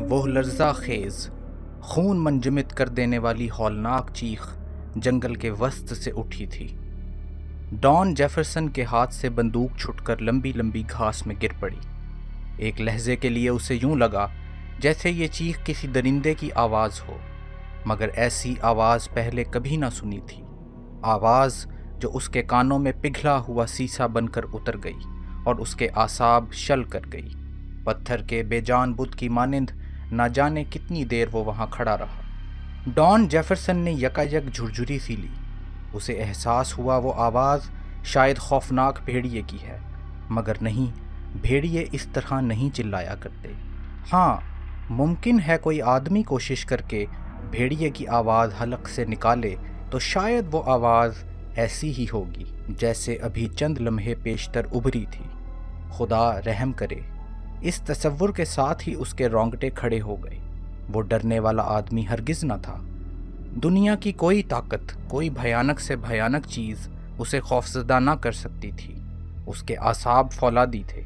وہ لرزہ خیز خون منجمد کر دینے والی ہولناک چیخ جنگل کے وسط سے اٹھی تھی۔ ڈان جیفرسن کے ہاتھ سے بندوق چھٹ کر لمبی لمبی گھاس میں گر پڑی۔ ایک لہجے کے لیے اسے یوں لگا جیسے یہ چیخ کسی درندے کی آواز ہو، مگر ایسی آواز پہلے کبھی نہ سنی تھی۔ آواز جو اس کے کانوں میں پگھلا ہوا سیسا بن کر اتر گئی اور اس کے اعصاب شل کر گئی۔ پتھر کے بے جان بت کی مانند نہ جانے کتنی دیر وہ وہاں کھڑا رہا۔ ڈان جیفرسن نے یکا یک جھرجھری سی لی۔ اسے احساس ہوا وہ آواز شاید خوفناک بھیڑیے کی ہے، مگر نہیں، بھیڑیے اس طرح نہیں چلایا کرتے۔ ہاں، ممکن ہے کوئی آدمی کوشش کر کے بھیڑیے کی آواز حلق سے نکالے تو شاید وہ آواز ایسی ہی ہوگی جیسے ابھی چند لمحے پیشتر ابھری تھی۔ خدا رحم کرے، اس تصور کے ساتھ ہی اس کے رونگٹے کھڑے ہو گئے۔ وہ ڈرنے والا آدمی ہرگز نہ تھا۔ دنیا کی کوئی طاقت، کوئی بھیانک سے بھیانک چیز اسے خوفزدہ نہ کر سکتی تھی۔ اس کے اعصاب فولادی تھے۔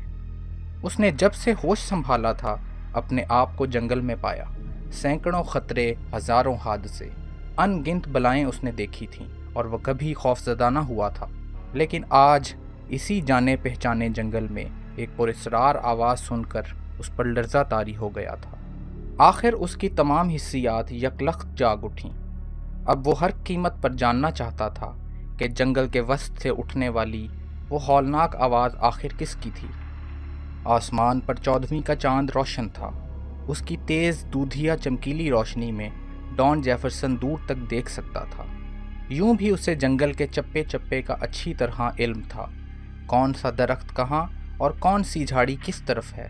اس نے جب سے ہوش سنبھالا تھا اپنے آپ کو جنگل میں پایا۔ سینکڑوں خطرے، ہزاروں حادثے، ان گنت بلائیں اس نے دیکھی تھیں اور وہ کبھی خوفزدہ نہ ہوا تھا، لیکن آج اسی جانے پہچانے جنگل میں ایک پراسرار آواز سن کر اس پر لرزہ طاری ہو گیا تھا۔ آخر اس کی تمام حسیات یکلخت جاگ اٹھیں۔ اب وہ ہر قیمت پر جاننا چاہتا تھا کہ جنگل کے وسط سے اٹھنے والی وہ ہولناک آواز آخر کس کی تھی۔ آسمان پر 14ویں کا چاند روشن تھا۔ اس کی تیز دودھیا چمکیلی روشنی میں ڈان جیفرسن دور تک دیکھ سکتا تھا۔ یوں بھی اسے جنگل کے چپے چپے کا اچھی طرح علم تھا، کون سا درخت کہاں اور کون سی جھاڑی کس طرف ہے،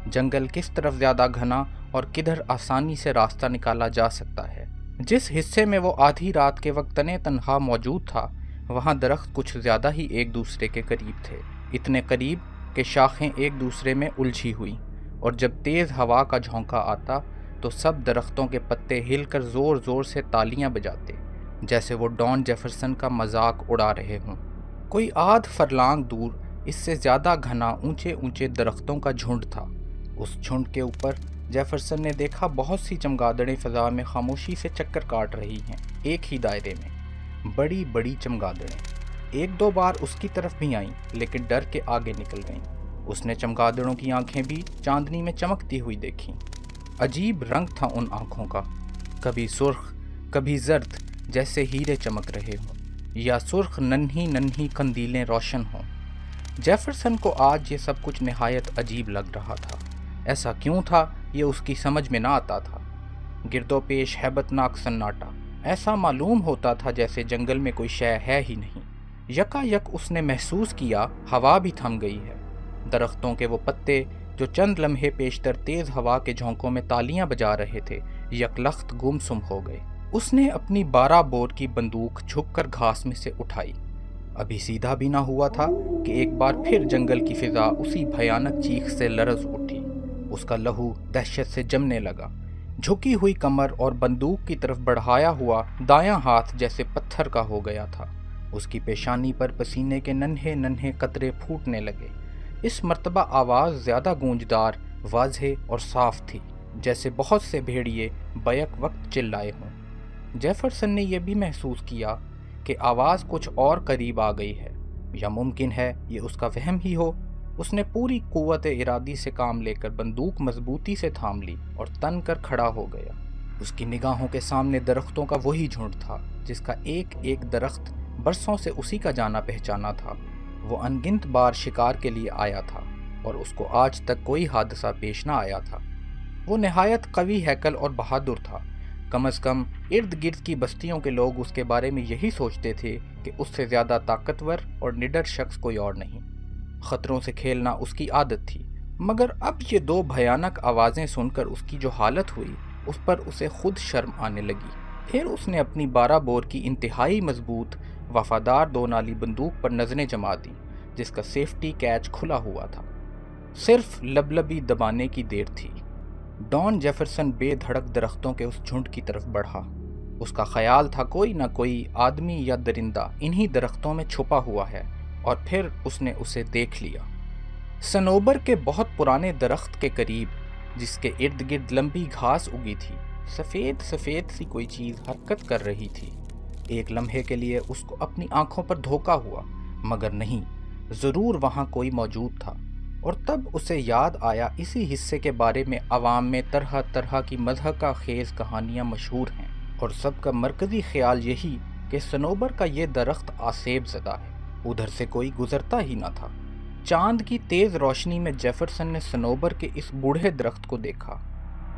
جنگل کس طرف زیادہ گھنا اور کدھر آسانی سے راستہ نکالا جا سکتا ہے۔ جس حصے میں وہ آدھی رات کے وقت تنے تنہا موجود تھا، وہاں درخت کچھ زیادہ ہی ایک دوسرے کے قریب تھے، اتنے قریب کہ شاخیں ایک دوسرے میں الجھی ہوئی، اور جب تیز ہوا کا جھونکا آتا تو سب درختوں کے پتے ہل کر زور زور سے تالیاں بجاتے، جیسے وہ ڈان جیفرسن کا مذاق اڑا رہے ہوں۔ کوئی آدھ فرلانگ دور اس سے زیادہ گھنا اونچے اونچے درختوں کا جھنڈ تھا۔ اس جھنڈ کے اوپر جیفرسن نے دیکھا بہت سی چمگادڑیں فضا میں خاموشی سے چکر کاٹ رہی ہیں، ایک ہی دائرے میں، بڑی بڑی چمگادڑیں۔ ایک دو بار اس کی طرف بھی آئیں لیکن ڈر کے آگے نکل گئیں۔ اس نے چمگادڑوں کی آنکھیں بھی چاندنی میں چمکتی ہوئی دیکھیں۔ عجیب رنگ تھا ان آنکھوں کا، کبھی سرخ، کبھی زرد جیسے ہیرے چمک رہے ہوں، یا سرخ ننھی ننھی قندیلیں روشن ہوں۔ جیفرسن کو آج یہ سب کچھ نہایت عجیب لگ رہا تھا۔ ایسا کیوں تھا یہ اس کی سمجھ میں نہ آتا تھا۔ گرد و پیش ہیبت ناک سناٹا، ایسا معلوم ہوتا تھا جیسے جنگل میں کوئی شے ہے ہی نہیں۔ یکا یک اس نے محسوس کیا ہوا بھی تھم گئی ہے۔ درختوں کے وہ پتے جو چند لمحے پیشتر تیز ہوا کے جھونکوں میں تالیاں بجا رہے تھے، یکلخت گمسم ہو گئے۔ اس نے اپنی 12 بور کی بندوق جھک کر گھاس میں سے اٹھائی۔ ابھی سیدھا بھی نہ ہوا تھا کہ ایک بار پھر جنگل کی فضا اسی بھیانک چیخ سے لرز اٹھی۔ اس کا لہو دہشت سے جمنے لگا۔ جھکی ہوئی کمر اور بندوق کی طرف بڑھایا ہوا دایاں ہاتھ جیسے پتھر کا ہو گیا تھا۔ اس کی پیشانی پر پسینے کے ننھے ننھے قطرے پھوٹنے لگے۔ اس مرتبہ آواز زیادہ گونجدار، واضح اور صاف تھی، جیسے بہت سے بھیڑیے بیک وقت چلائے ہوں۔ جیفرسن نے یہ بھی محسوس کیا کہ آواز کچھ اور قریب آ گئی ہے، یا ممکن ہے یہ اس کا وہم ہی ہو۔ اس نے پوری قوت ارادی سے کام لے کر بندوق مضبوطی سے تھام لی اور تن کر کھڑا ہو گیا۔ اس کی نگاہوں کے سامنے درختوں کا وہی جھنڈ تھا جس کا ایک ایک درخت برسوں سے اسی کا جانا پہچانا تھا۔ وہ انگنت بار شکار کے لیے آیا تھا اور اس کو آج تک کوئی حادثہ پیش نہ آیا تھا۔ وہ نہایت قوی ہیکل اور بہادر تھا۔ کم از کم ارد گرد کی بستیوں کے لوگ اس کے بارے میں یہی سوچتے تھے کہ اس سے زیادہ طاقتور اور نڈر شخص کوئی اور نہیں۔ خطروں سے کھیلنا اس کی عادت تھی، مگر اب یہ دو بھیانک آوازیں سن کر اس کی جو حالت ہوئی، اس پر اسے خود شرم آنے لگی۔ پھر اس نے اپنی 12 بور کی انتہائی مضبوط وفادار 2 نالی بندوق پر نظریں جما دیں، جس کا سیفٹی کیچ کھلا ہوا تھا۔ صرف لبلبی دبانے کی دیر تھی۔ ڈان جیفرسن بے دھڑک درختوں کے اس جھنڈ کی طرف بڑھا۔ اس کا خیال تھا کوئی نہ کوئی آدمی یا درندہ انہی درختوں میں چھپا ہوا ہے، اور پھر اس نے اسے دیکھ لیا۔ صنوبر کے بہت پرانے درخت کے قریب، جس کے ارد گرد لمبی گھاس اگی تھی، سفید سفید سی کوئی چیز حرکت کر رہی تھی۔ ایک لمحے کے لیے اس کو اپنی آنکھوں پر دھوکا ہوا، مگر نہیں، ضرور وہاں کوئی موجود تھا۔ اور تب اسے یاد آیا اسی حصے کے بارے میں عوام میں طرح طرح کی مضحکہ خیز کہانیاں مشہور ہیں، اور سب کا مرکزی خیال یہی کہ صنوبر کا یہ درخت آسیب زدہ ہے۔ ادھر سے کوئی گزرتا ہی نہ تھا۔ چاند کی تیز روشنی میں جیفرسن نے صنوبر کے اس بوڑھے درخت کو دیکھا۔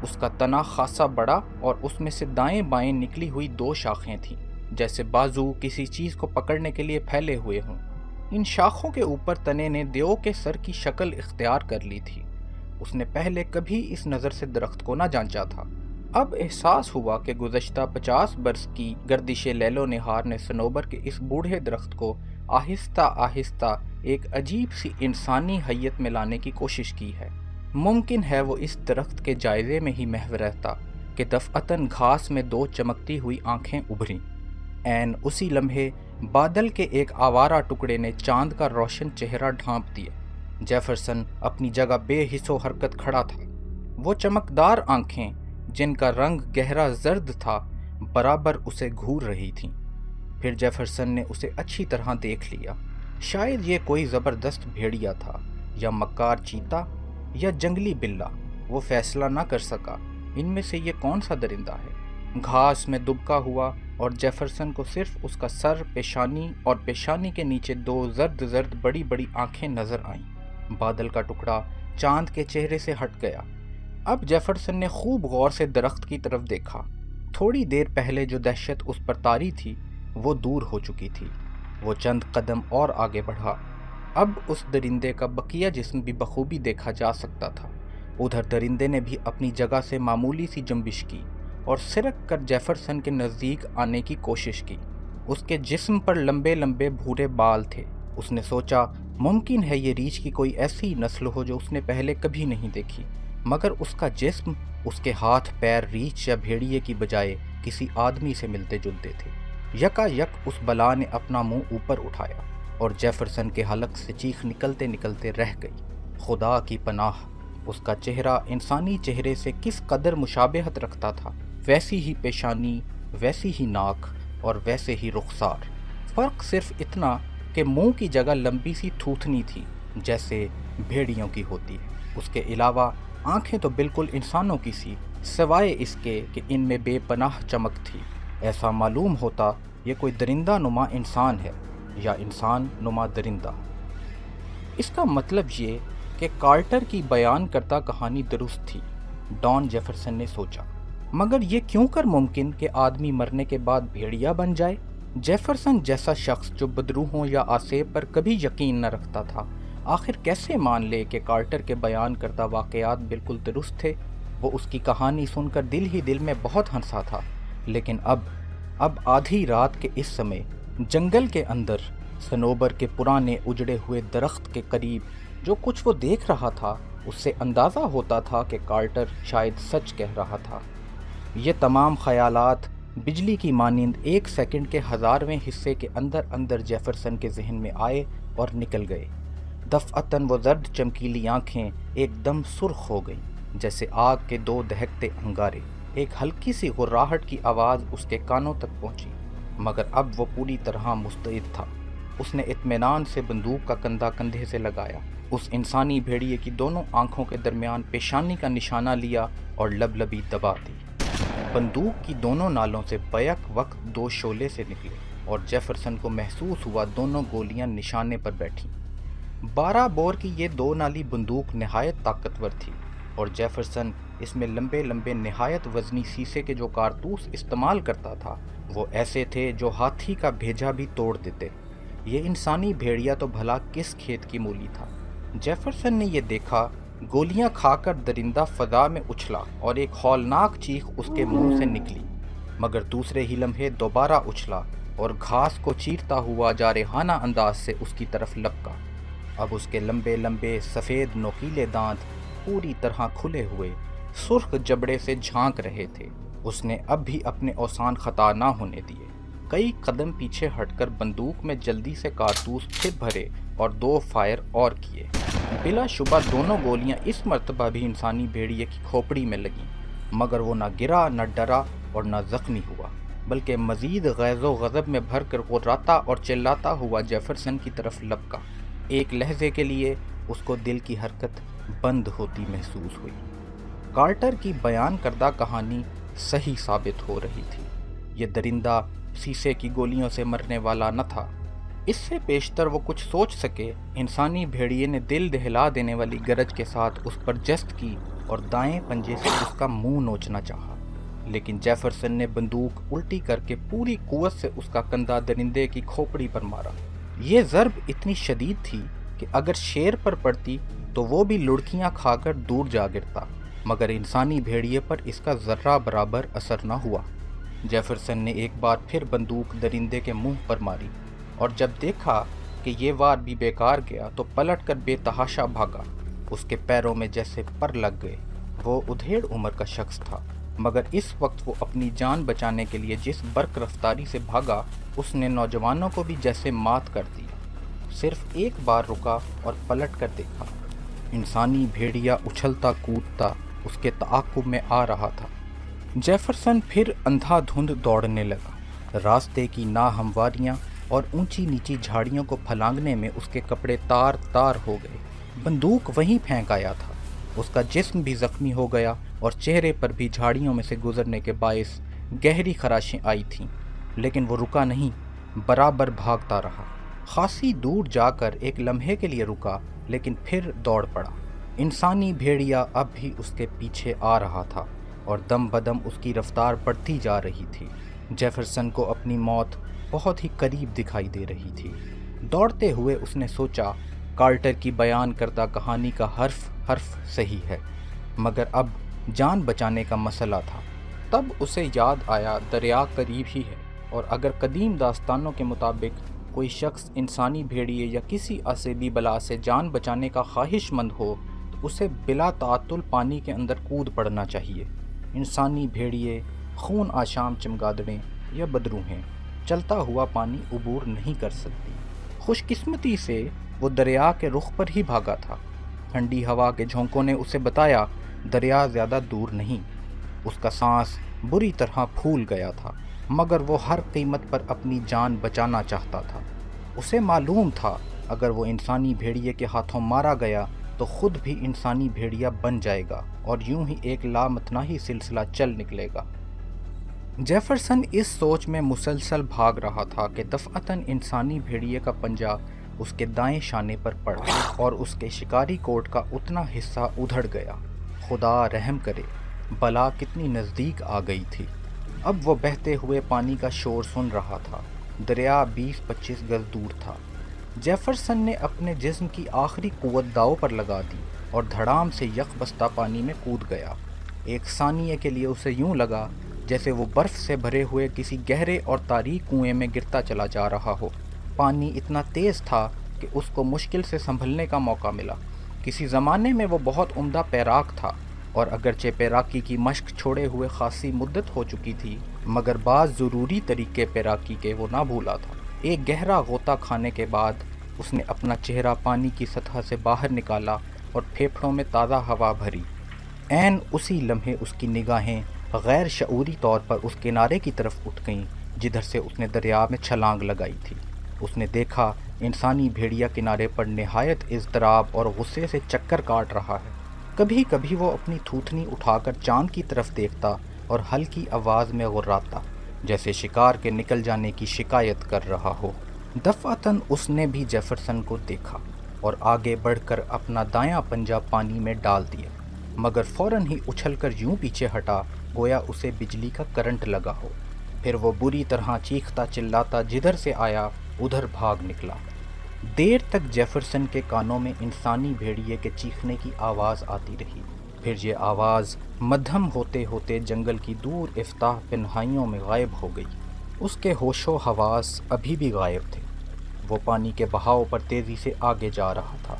اس کا تنا خاصا بڑا اور اس میں سے دائیں بائیں نکلی ہوئی دو شاخیں تھیں، جیسے بازو کسی چیز کو پکڑنے کے لیے پھیلے ہوئے ہوں۔ ان شاخوں کے اوپر تنے نے دیو کے سر کی شکل اختیار کر لی تھی۔ اس نے پہلے کبھی اس نظر سے درخت کو نہ جانچا تھا۔ اب احساس ہوا کہ گزشتہ 50 برس کی گردش لیل و نہار نے صنوبر کے اس بوڑھے درخت کو آہستہ آہستہ ایک عجیب سی انسانی حیت میں لانے کی کوشش کی ہے۔ ممکن ہے وہ اس درخت کے جائزے میں ہی محو رہتا کہ دفعتاً گھاس میں دو چمکتی ہوئی آنکھیں ابھریں۔ عین اسی لمحے بادل کے ایک آوارہ ٹکڑے نے چاند کا روشن چہرہ ڈھانپ دیا۔ جیفرسن اپنی جگہ بے حس و حرکت کھڑا تھا۔ وہ چمکدار آنکھیں، جن کا رنگ گہرا زرد تھا، برابر اسے گھور رہی تھیں۔ پھر جیفرسن نے اسے اچھی طرح دیکھ لیا۔ شاید یہ کوئی زبردست بھیڑیا تھا، یا مکار چیتا، یا جنگلی بلہ۔ وہ فیصلہ نہ کر سکا ان میں سے یہ کون سا درندہ ہے۔ گھاس میں دبکا ہوا اور جیفرسن کو صرف اس کا سر، پیشانی اور پیشانی کے نیچے دو زرد زرد بڑی بڑی آنکھیں نظر آئیں۔ بادل کا ٹکڑا چاند کے چہرے سے ہٹ گیا۔ اب جیفرسن نے خوب غور سے درخت کی طرف دیکھا۔ تھوڑی دیر پہلے جو دہشت اس پر طاری تھی وہ دور ہو چکی تھی۔ وہ چند قدم اور آگے بڑھا۔ اب اس درندے کا بقیہ جسم بھی بخوبی دیکھا جا سکتا تھا۔ ادھر درندے نے بھی اپنی جگہ سے معمولی سی جنبش کی اور سرک کر جیفرسن کے نزدیک آنے کی کوشش کی۔ اس کے جسم پر لمبے لمبے بھورے بال تھے۔ اس نے سوچا ممکن ہے یہ ریچھ کی کوئی ایسی نسل ہو جو اس نے پہلے کبھی نہیں دیکھی، مگر اس کا جسم، اس کے ہاتھ پیر ریچھ یا بھیڑیے کی بجائے کسی آدمی سے ملتے جلتے تھے۔ یکا یک اس بلا نے اپنا منہ اوپر اٹھایا اور جیفرسن کے حلق سے چیخ نکلتے نکلتے رہ گئی۔ خدا کی پناہ! اس کا چہرہ انسانی چہرے سے کس قدر مشابہت رکھتا تھا، ویسی ہی پیشانی، ویسی ہی ناک اور ویسے ہی رخسار۔ فرق صرف اتنا کہ منہ کی جگہ لمبی سی تھوتنی تھی، جیسے بھیڑیوں کی ہوتی ہے۔ اس کے علاوہ آنکھیں تو بالکل انسانوں کی سی، سوائے اس کے کہ ان میں بے پناہ چمک تھی۔ ایسا معلوم ہوتا یہ کوئی درندہ نما انسان ہے، یا انسان نما درندہ۔ اس کا مطلب یہ کہ کارٹر کی بیان کرتا کہانی درست تھی، ڈان جیفرسن نے سوچا۔ مگر یہ کیوں کر ممکن کہ آدمی مرنے کے بعد بھیڑیا بن جائے؟ جیفرسن جیسا شخص جو بدروحوں یا آسیب پر کبھی یقین نہ رکھتا تھا، آخر کیسے مان لے کہ کارٹر کے بیان کرتا واقعات بالکل درست تھے؟ وہ اس کی کہانی سن کر دل ہی دل میں بہت ہنسا تھا، لیکن اب آدھی رات کے اس سمے جنگل کے اندر صنوبر کے پرانے اجڑے ہوئے درخت کے قریب جو کچھ وہ دیکھ رہا تھا، اس سے اندازہ ہوتا تھا کہ کارٹر شاید سچ کہہ رہا تھا۔ یہ تمام خیالات بجلی کی مانند ایک سیکنڈ کے 1000ویں حصے کے اندر اندر جیفرسن کے ذہن میں آئے اور نکل گئے۔ دفعتاً وہ زرد چمکیلی آنکھیں ایک دم سرخ ہو گئیں، جیسے آگ کے دو دہکتے انگارے۔ ایک ہلکی سی غراہٹ کی آواز اس کے کانوں تک پہنچی، مگر اب وہ پوری طرح مستعد تھا۔ اس نے اطمینان سے بندوق کا کندھا کندھے سے لگایا، اس انسانی بھیڑیے کی دونوں آنکھوں کے درمیان پیشانی کا نشانہ لیا اور لبلبی دبا دی۔ بندوق کی دونوں نالوں سے بیک وقت دو شعلے سے نکلے اور جیفرسن کو محسوس ہوا دونوں گولیاں نشانے پر بیٹھیں۔ 12 بور کی یہ دو نالی بندوق نہایت طاقتور تھی، اور جیفرسن اس میں لمبے لمبے نہایت وزنی سیسے کے جو کارتوس استعمال کرتا تھا وہ ایسے تھے جو ہاتھی کا بھیجا بھی توڑ دیتے۔ یہ انسانی بھیڑیا تو بھلا کس کھیت کی مولی تھا؟ جیفرسن نے یہ دیکھا، گولیاں کھا کر درندہ فضا میں اچھلا اور ایک ہولناک چیخ اس کے منہ سے نکلی، مگر دوسرے ہی لمحے دوبارہ اچھلا اور گھاس کو چیرتا ہوا جارحانہ انداز سے اس کی طرف لپکا۔ اب اس کے لمبے لمبے سفید نوکیلے دانت پوری طرح کھلے ہوئے سرخ جبڑے سے جھانک رہے تھے۔ اس نے اب بھی اپنے اوسان خطا نہ ہونے دیے۔ کئی قدم پیچھے ہٹ کر بندوق میں جلدی سے کارتوس پھر بھرے اور 2 فائر اور کیے۔ بلا شبہ دونوں گولیاں اس مرتبہ بھی انسانی بھیڑیے کی کھوپڑی میں لگیں، مگر وہ نہ گرا، نہ ڈرا اور نہ زخمی ہوا، بلکہ مزید غیظ و غضب میں بھر کر غراتا اور چلاتا ہوا جیفرسن کی طرف لپکا۔ ایک لحظے کے لیے اس کو دل کی حرکت بند ہوتی محسوس ہوئی۔ کارٹر کی بیان کردہ کہانی صحیح ثابت ہو رہی تھی۔ یہ درندہ سیسے کی گولیوں سے مرنے والا نہ تھا۔ اس سے بیشتر وہ کچھ سوچ سکے، انسانی بھیڑیے نے دل دہلا دینے والی گرج کے ساتھ اس پر جست کی اور دائیں پنجے سے اس کا منہ نوچنا چاہا، لیکن جیفرسن نے بندوق الٹی کر کے پوری قوت سے اس کا کندھا درندے کی کھوپڑی پر مارا۔ یہ ضرب اتنی شدید تھی کہ اگر شیر پر پڑتی تو وہ بھی لڑکیاں کھا کر دور جا گرتا، مگر انسانی بھیڑیے پر اس کا ذرہ برابر اثر نہ ہوا۔ جیفرسن نے ایک بار پھر بندوق درندے کے منہ پر ماری، اور جب دیکھا کہ یہ وار بھی بیکار گیا تو پلٹ کر بے تحاشا بھاگا۔ اس کے پیروں میں جیسے پر لگ گئے۔ وہ ادھیڑ عمر کا شخص تھا، مگر اس وقت وہ اپنی جان بچانے کے لیے جس برق رفتاری سے بھاگا، اس نے نوجوانوں کو بھی جیسے مات کر دیا۔ صرف ایک بار رکا اور پلٹ کر دیکھا۔ انسانی بھیڑیا اچھلتا کودتا اس کے تعاقب میں آ رہا تھا۔ جیفرسن پھر اندھا دھند دوڑنے لگا۔ راستے کی ناہمواریاں اور اونچی نیچی جھاڑیوں کو پھلانگنے میں اس کے کپڑے تار تار ہو گئے۔ بندوق وہیں پھینک آیا تھا۔ اس کا جسم بھی زخمی ہو گیا اور چہرے پر بھی جھاڑیوں میں سے گزرنے کے باعث گہری خراشیں آئی تھیں، لیکن وہ رکا نہیں، برابر بھاگتا رہا۔ خاصی دور جا کر ایک لمحے کے لیے رکا، لیکن پھر دوڑ پڑا۔ انسانی بھیڑیا اب بھی اس کے پیچھے آ رہا تھا اور دم بدم اس کی رفتار بڑھتی جا رہی تھی۔ جیفرسن کو اپنی موت بہت ہی قریب دکھائی دے رہی تھی۔ دوڑتے ہوئے اس نے سوچا، کارٹر کی بیان کردہ کہانی کا حرف حرف صحیح ہے، مگر اب جان بچانے کا مسئلہ تھا۔ تب اسے یاد آیا دریا قریب ہی ہے، اور اگر قدیم داستانوں کے مطابق کوئی شخص انسانی بھیڑیے یا کسی آسیبی بلا سے جان بچانے کا خواہش مند ہو تو اسے بلا تعطل پانی کے اندر کود پڑنا چاہیے۔ انسانی بھیڑیے خون آشام چمگادڑیں یا بدروہیں چلتا ہوا پانی عبور نہیں کر سکتی۔ خوش قسمتی سے وہ دریا کے رخ پر ہی بھاگا تھا۔ ٹھنڈی ہوا کے جھونکوں نے اسے بتایا دریا زیادہ دور نہیں۔ اس کا سانس بری طرح پھول گیا تھا، مگر وہ ہر قیمت پر اپنی جان بچانا چاہتا تھا۔ اسے معلوم تھا اگر وہ انسانی بھیڑیے کے ہاتھوں مارا گیا تو خود بھی انسانی بھیڑیا بن جائے گا اور یوں ہی ایک لامتناہی سلسلہ چل نکلے گا۔ جیفرسن اس سوچ میں مسلسل بھاگ رہا تھا کہ دفعتاً انسانی بھیڑیے کا پنجہ اس کے دائیں شانے پر پڑا اور اس کے شکاری کوٹ کا اتنا حصہ ادھڑ گیا۔ خدا رحم کرے، بلا کتنی نزدیک آ گئی تھی۔ اب وہ بہتے ہوئے پانی کا شور سن رہا تھا۔ دریا 20-25 گز دور تھا۔ جیفرسن نے اپنے جسم کی آخری قوت داؤ پر لگا دی اور دھڑام سے یک بستہ پانی میں کود گیا۔ ایک ثانیے کے لیے اسے یوں لگا جیسے وہ برف سے بھرے ہوئے کسی گہرے اور تاریک کنویں میں گرتا چلا جا رہا ہو۔ پانی اتنا تیز تھا کہ اس کو مشکل سے سنبھلنے کا موقع ملا۔ کسی زمانے میں وہ بہت عمدہ پیراک تھا، اور اگرچہ پیراکی کی مشق چھوڑے ہوئے خاصی مدت ہو چکی تھی، مگر بعض ضروری طریقے پیراکی کے وہ نہ بھولا تھا۔ ایک گہرا غوطہ کھانے کے بعد اس نے اپنا چہرہ پانی کی سطح سے باہر نکالا اور پھیپھڑوں میں تازہ ہوا بھری۔ عین اسی لمحے اس کی نگاہیں غیر شعوری طور پر اس کنارے کی طرف اٹھ گئیں جدھر سے اس نے دریا میں چھلانگ لگائی تھی۔ اس نے دیکھا انسانی بھیڑیا کنارے پر نہایت اضطراب اور غصے سے چکر کاٹ رہا ہے۔ کبھی کبھی وہ اپنی تھوتنی اٹھا کر چاند کی طرف دیکھتا اور ہلکی آواز میں غراتا، جیسے شکار کے نکل جانے کی شکایت کر رہا ہو۔ دفعتاً اس نے بھی جیفرسن کو دیکھا اور آگے بڑھ کر اپنا دایاں پنجہ پانی میں ڈال دیا، مگر فوراً ہی اچھل کر یوں پیچھے ہٹا گویا اسے بجلی کا کرنٹ لگا ہو۔ پھر وہ بری طرح چیختا چلاتا جدھر سے آیا ادھر بھاگ نکلا۔ دیر تک جیفرسن کے کانوں میں انسانی بھیڑیے کے چیخنے کی آواز آتی رہی۔ پھر یہ آواز مدھم ہوتے ہوتے جنگل کی دور افتاح پنہائیوں میں غائب ہو گئی۔ اس کے ہوش و حواس ابھی بھی غائب تھے۔ وہ پانی کے بہاؤ پر تیزی سے آگے جا رہا تھا،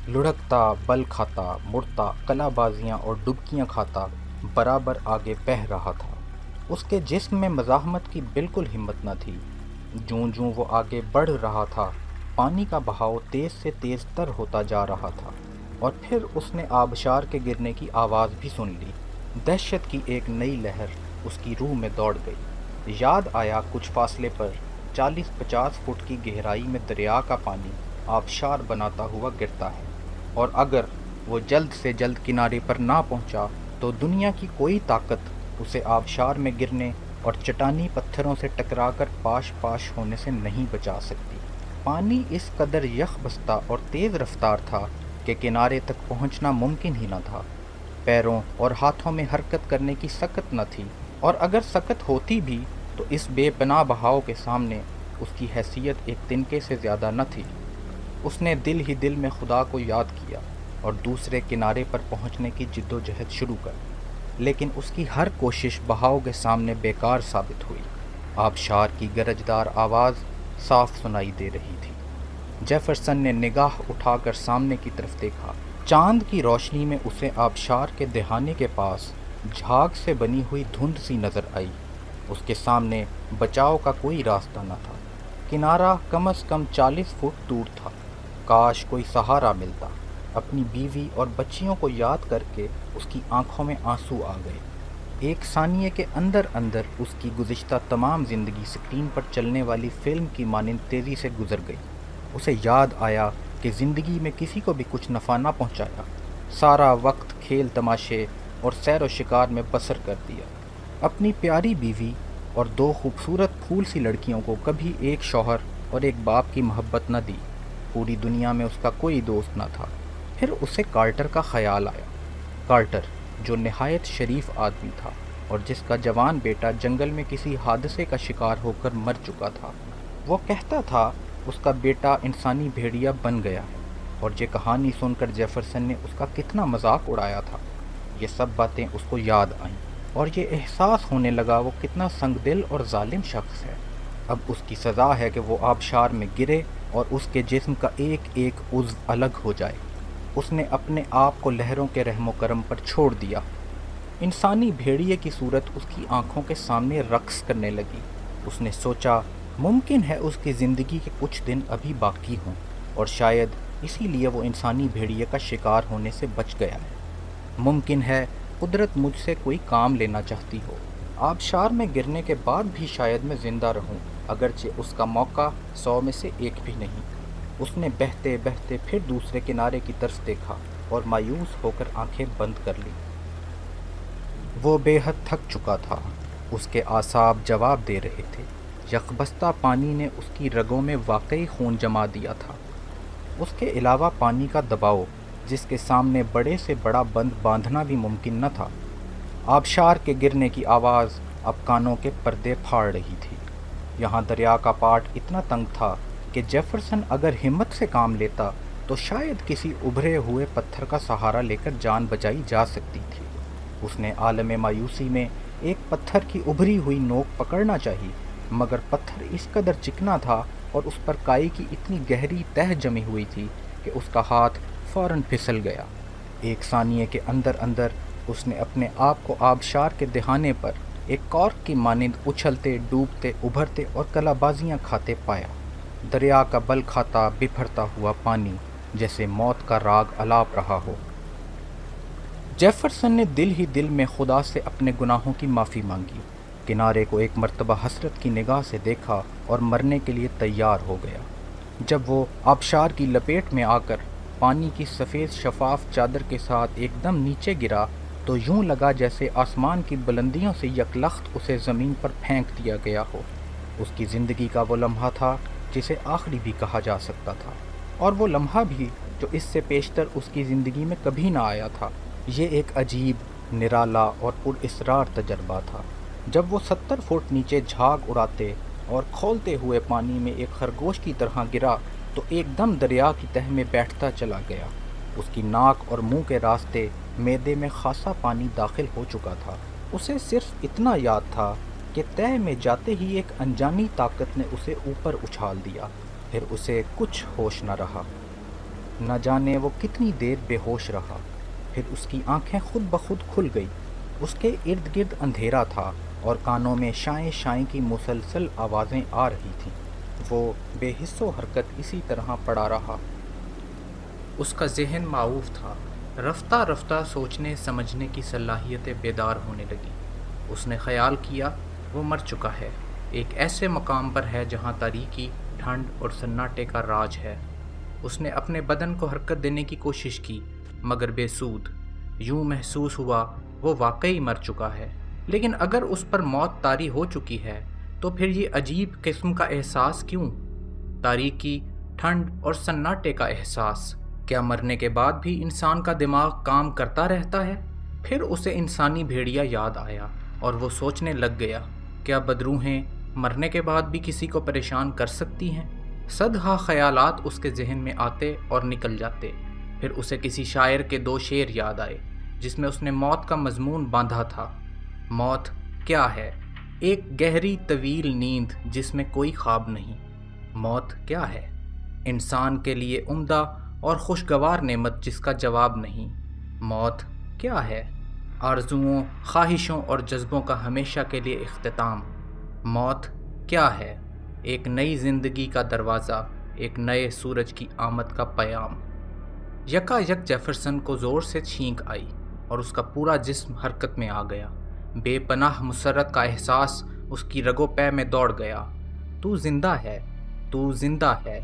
لڑھکتا، بل کھاتا، مڑتا، کلا بازیاں اور ڈبکیاں کھاتا برابر آگے بہہ رہا تھا۔ اس کے جسم میں مزاحمت کی بالکل ہمت نہ تھی۔ جوں جوں وہ آگے بڑھ رہا تھا، پانی کا بہاؤ تیز سے تیز تر ہوتا جا رہا تھا۔ اور پھر اس نے آبشار کے گرنے کی آواز بھی سن لی۔ دہشت کی ایک نئی لہر اس کی روح میں دوڑ گئی۔ یاد آیا کچھ فاصلے پر 40-50 فٹ کی گہرائی میں دریا کا پانی آبشار بناتا ہوا گرتا ہے، اور اگر وہ جلد سے جلد کنارے پر نہ پہنچا تو دنیا کی کوئی طاقت اسے آبشار میں گرنے اور چٹانی پتھروں سے ٹکرا کر پاش پاش ہونے سے نہیں بچا سکتی۔ پانی اس قدر یخ بستہ اور تیز رفتار تھا کہ کنارے تک پہنچنا ممکن ہی نہ تھا۔ پیروں اور ہاتھوں میں حرکت کرنے کی سکت نہ تھی، اور اگر سکت ہوتی بھی تو اس بے پناہ بہاؤ کے سامنے اس کی حیثیت ایک تنکے سے زیادہ نہ تھی۔ اس نے دل ہی دل میں خدا کو یاد کیا اور دوسرے کنارے پر پہنچنے کی جد و جہد شروع کر، لیکن اس کی ہر کوشش بہاؤ کے سامنے بیکار ثابت ہوئی۔ آبشار کی گرجدار آواز صاف سنائی دے رہی تھی۔ جیفرسن نے نگاہ اٹھا کر سامنے کی طرف دیکھا۔ چاند کی روشنی میں اسے آبشار کے دہانے کے پاس جھاگ سے بنی ہوئی دھند سی نظر آئی۔ اس کے سامنے بچاؤ کا کوئی راستہ نہ تھا۔ کنارہ کم از کم 40 فٹ دور تھا۔ کاش کوئی سہارا ملتا۔ اپنی بیوی اور بچیوں کو یاد کر کے اس کی آنکھوں میں آنسو آ گئے۔ ایک ثانیے کے اندر اندر اس کی گزشتہ تمام زندگی اسکرین پر چلنے والی فلم کی مانند تیزی سے گزر گئی۔ اسے یاد آیا کہ زندگی میں کسی کو بھی کچھ نفع نہ پہنچایا، سارا وقت کھیل تماشے اور سیر و شکار میں بسر کر دیا۔ اپنی پیاری بیوی اور 2 خوبصورت پھول سی لڑکیوں کو کبھی ایک شوہر اور ایک باپ کی محبت نہ دی۔ پوری دنیا میں اس کا کوئی دوست نہ تھا۔ پھر اسے کارٹر کا خیال آیا۔ کارٹر جو نہایت شریف آدمی تھا اور جس کا جوان بیٹا جنگل میں کسی حادثے کا شکار ہو کر مر چکا تھا۔ وہ کہتا تھا اس کا بیٹا انسانی بھیڑیا بن گیا ہے، اور یہ کہانی سن کر جیفرسن نے اس کا کتنا مذاق اڑایا تھا۔ یہ سب باتیں اس کو یاد آئیں، اور یہ احساس ہونے لگا وہ کتنا سنگ دل اور ظالم شخص ہے۔ اب اس کی سزا ہے کہ وہ آبشار میں گرے اور اس کے جسم کا ایک ایک عضو الگ ہو جائے۔ اس نے اپنے آپ کو لہروں کے رحم و کرم پر چھوڑ دیا۔ انسانی بھیڑیے کی صورت اس کی آنکھوں کے سامنے رقص کرنے لگی۔ اس نے سوچا ممکن ہے اس کی زندگی کے کچھ دن ابھی باقی ہوں، اور شاید اسی لیے وہ انسانی بھیڑیے کا شکار ہونے سے بچ گیا ہے۔ ممکن ہے قدرت مجھ سے کوئی کام لینا چاہتی ہو۔ آبشار میں گرنے کے بعد بھی شاید میں زندہ رہوں، اگرچہ اس کا موقع 100 میں سے ایک بھی نہیں۔ اس نے بہتے بہتے پھر دوسرے کنارے کی طرف دیکھا اور مایوس ہو کر آنکھیں بند کر لیں۔ وہ بے حد تھک چکا تھا۔ اس کے اعصاب جواب دے رہے تھے۔ یخبستہ پانی نے اس کی رگوں میں واقعی خون جما دیا تھا۔ اس کے علاوہ پانی کا دباؤ، جس کے سامنے بڑے سے بڑا بند باندھنا بھی ممکن نہ تھا۔ آبشار کے گرنے کی آواز اب کانوں کے پردے پھاڑ رہی تھی۔ یہاں دریا کا پاٹ اتنا تنگ تھا کہ جیفرسن اگر ہمت سے کام لیتا تو شاید کسی ابھرے ہوئے پتھر کا سہارا لے کر جان بچائی جا سکتی تھی۔ اس نے عالم مایوسی میں ایک پتھر کی ابھری ہوئی نوک پکڑنا چاہی، مگر پتھر اس قدر چکنا تھا اور اس پر کائی کی اتنی گہری تہ جمی ہوئی تھی کہ اس کا ہاتھ فوراً پھسل گیا۔ ایک ثانیے کے اندر اندر اس نے اپنے آپ کو آبشار کے دہانے پر ایک کارک کی مانند اچھلتے، ڈوبتے، ابھرتے اور کلا بازیاں کھاتے پایا۔ دریا کا بل کھاتا بپھرتا ہوا پانی جیسے موت کا راگ الاپ رہا ہو۔ جیفرسن نے دل ہی دل میں خدا سے اپنے گناہوں کی معافی مانگی، کنارے کو ایک مرتبہ حسرت کی نگاہ سے دیکھا اور مرنے کے لیے تیار ہو گیا۔ جب وہ آبشار کی لپیٹ میں آ کر پانی کی سفید شفاف چادر کے ساتھ ایک دم نیچے گرا تو یوں لگا جیسے آسمان کی بلندیوں سے یکلخت اسے زمین پر پھینک دیا گیا ہو۔ اس کی زندگی کا وہ لمحہ تھا جسے آخری بھی کہا جا سکتا تھا، اور وہ لمحہ بھی جو اس سے پیشتر اس کی زندگی میں کبھی نہ آیا تھا۔ یہ ایک عجیب، نرالا اور پراسرار تجربہ تھا۔ جب وہ 70 فٹ نیچے جھاگ اڑاتے اور کھولتے ہوئے پانی میں ایک خرگوش کی طرح گرا تو ایک دم دریا کی تہ میں بیٹھتا چلا گیا۔ اس کی ناک اور منہ کے راستے معدے میں خاصا پانی داخل ہو چکا تھا۔ اسے صرف اتنا یاد تھا کہ تہ میں جاتے ہی ایک انجانی طاقت نے اسے اوپر اچھال دیا، پھر اسے کچھ ہوش نہ رہا۔ نہ جانے وہ کتنی دیر بے ہوش رہا، پھر اس کی آنکھیں خود بخود کھل گئی۔ اس کے ارد گرد اندھیرا تھا اور کانوں میں شائیں شائیں کی مسلسل آوازیں آ رہی تھیں۔ وہ بے حس و حرکت اسی طرح پڑا رہا۔ اس کا ذہن معاوف تھا۔ رفتہ رفتہ سوچنے سمجھنے کی صلاحیتیں بیدار ہونے لگی۔ اس نے خیال کیا وہ مر چکا ہے، ایک ایسے مقام پر ہے جہاں تاریکی، ٹھنڈ اور سناٹے کا راج ہے۔ اس نے اپنے بدن کو حرکت دینے کی کوشش کی مگر بے سود۔ یوں محسوس ہوا وہ واقعی مر چکا ہے۔ لیکن اگر اس پر موت طاری ہو چکی ہے تو پھر یہ عجیب قسم کا احساس کیوں؟ تاریکی، ٹھنڈ اور سناٹے کا احساس۔ کیا مرنے کے بعد بھی انسان کا دماغ کام کرتا رہتا ہے؟ پھر اسے انسانی بھیڑیا یاد آیا اور وہ سوچنے لگ گیا، کیا بدروحیں مرنے کے بعد بھی کسی کو پریشان کر سکتی ہیں؟ صدہا خیالات اس کے ذہن میں آتے اور نکل جاتے۔ پھر اسے کسی شاعر کے 2 شعر یاد آئے جس میں اس نے موت کا مضمون باندھا تھا۔ موت کیا ہے؟ ایک گہری طویل نیند جس میں کوئی خواب نہیں۔ موت کیا ہے؟ انسان کے لیے عمدہ اور خوشگوار نعمت جس کا جواب نہیں۔ موت کیا ہے؟ آرزوؤں، خواہشوں اور جذبوں کا ہمیشہ کے لیے اختتام۔ موت کیا ہے؟ ایک نئی زندگی کا دروازہ، ایک نئے سورج کی آمد کا پیام۔ یکا یک جیفرسن کو زور سے چھینک آئی اور اس کا پورا جسم حرکت میں آ گیا۔ بے پناہ مسرت کا احساس اس کی رگو پے میں دوڑ گیا۔ تو زندہ ہے، تو زندہ ہے،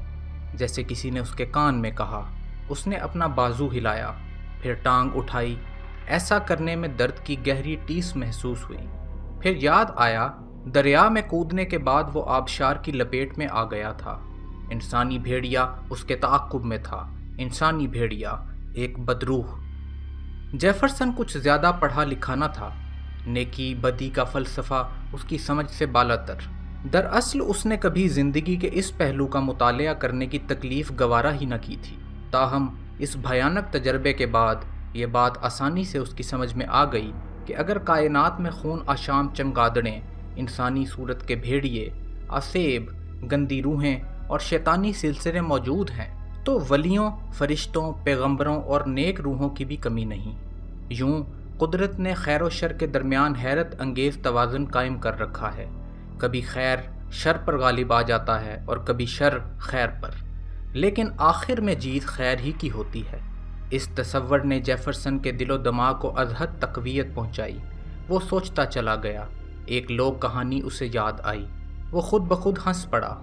جیسے کسی نے اس کے کان میں کہا۔ اس نے اپنا بازو ہلایا، پھر ٹانگ اٹھائی۔ ایسا کرنے میں درد کی گہری ٹیس محسوس ہوئی۔ پھر یاد آیا دریا میں کودنے کے بعد وہ آبشار کی لپیٹ میں آ گیا تھا۔ انسانی بھیڑیا اس کے تعاقب میں تھا، انسانی بھیڑیا، ایک بدروح۔ جیفرسن کچھ زیادہ پڑھا لکھا نہ تھا۔ نیکی بدی کا فلسفہ اس کی سمجھ سے بالاتر۔ دراصل اس نے کبھی زندگی کے اس پہلو کا مطالعہ کرنے کی تکلیف گوارا ہی نہ کی تھی۔ تاہم اس بھیانک تجربے کے بعد یہ بات آسانی سے اس کی سمجھ میں آ گئی کہ اگر کائنات میں خون آشام چمگادڑیں، انسانی صورت کے بھیڑیے، آسیب، گندی روحیں اور شیطانی سلسلے موجود ہیں تو ولیوں، فرشتوں، پیغمبروں اور نیک روحوں کی بھی کمی نہیں۔ یوں قدرت نے خیر و شر کے درمیان حیرت انگیز توازن قائم کر رکھا ہے۔ کبھی خیر شر پر غالب آ جاتا ہے اور کبھی شر خیر پر، لیکن آخر میں جیت خیر ہی کی ہوتی ہے۔ اس تصور نے جیفرسن کے دل و دماغ کو از حد تقویت پہنچائی۔ وہ سوچتا چلا گیا۔ ایک لوک کہانی اسے یاد آئی۔ وہ خود بخود ہنس پڑا۔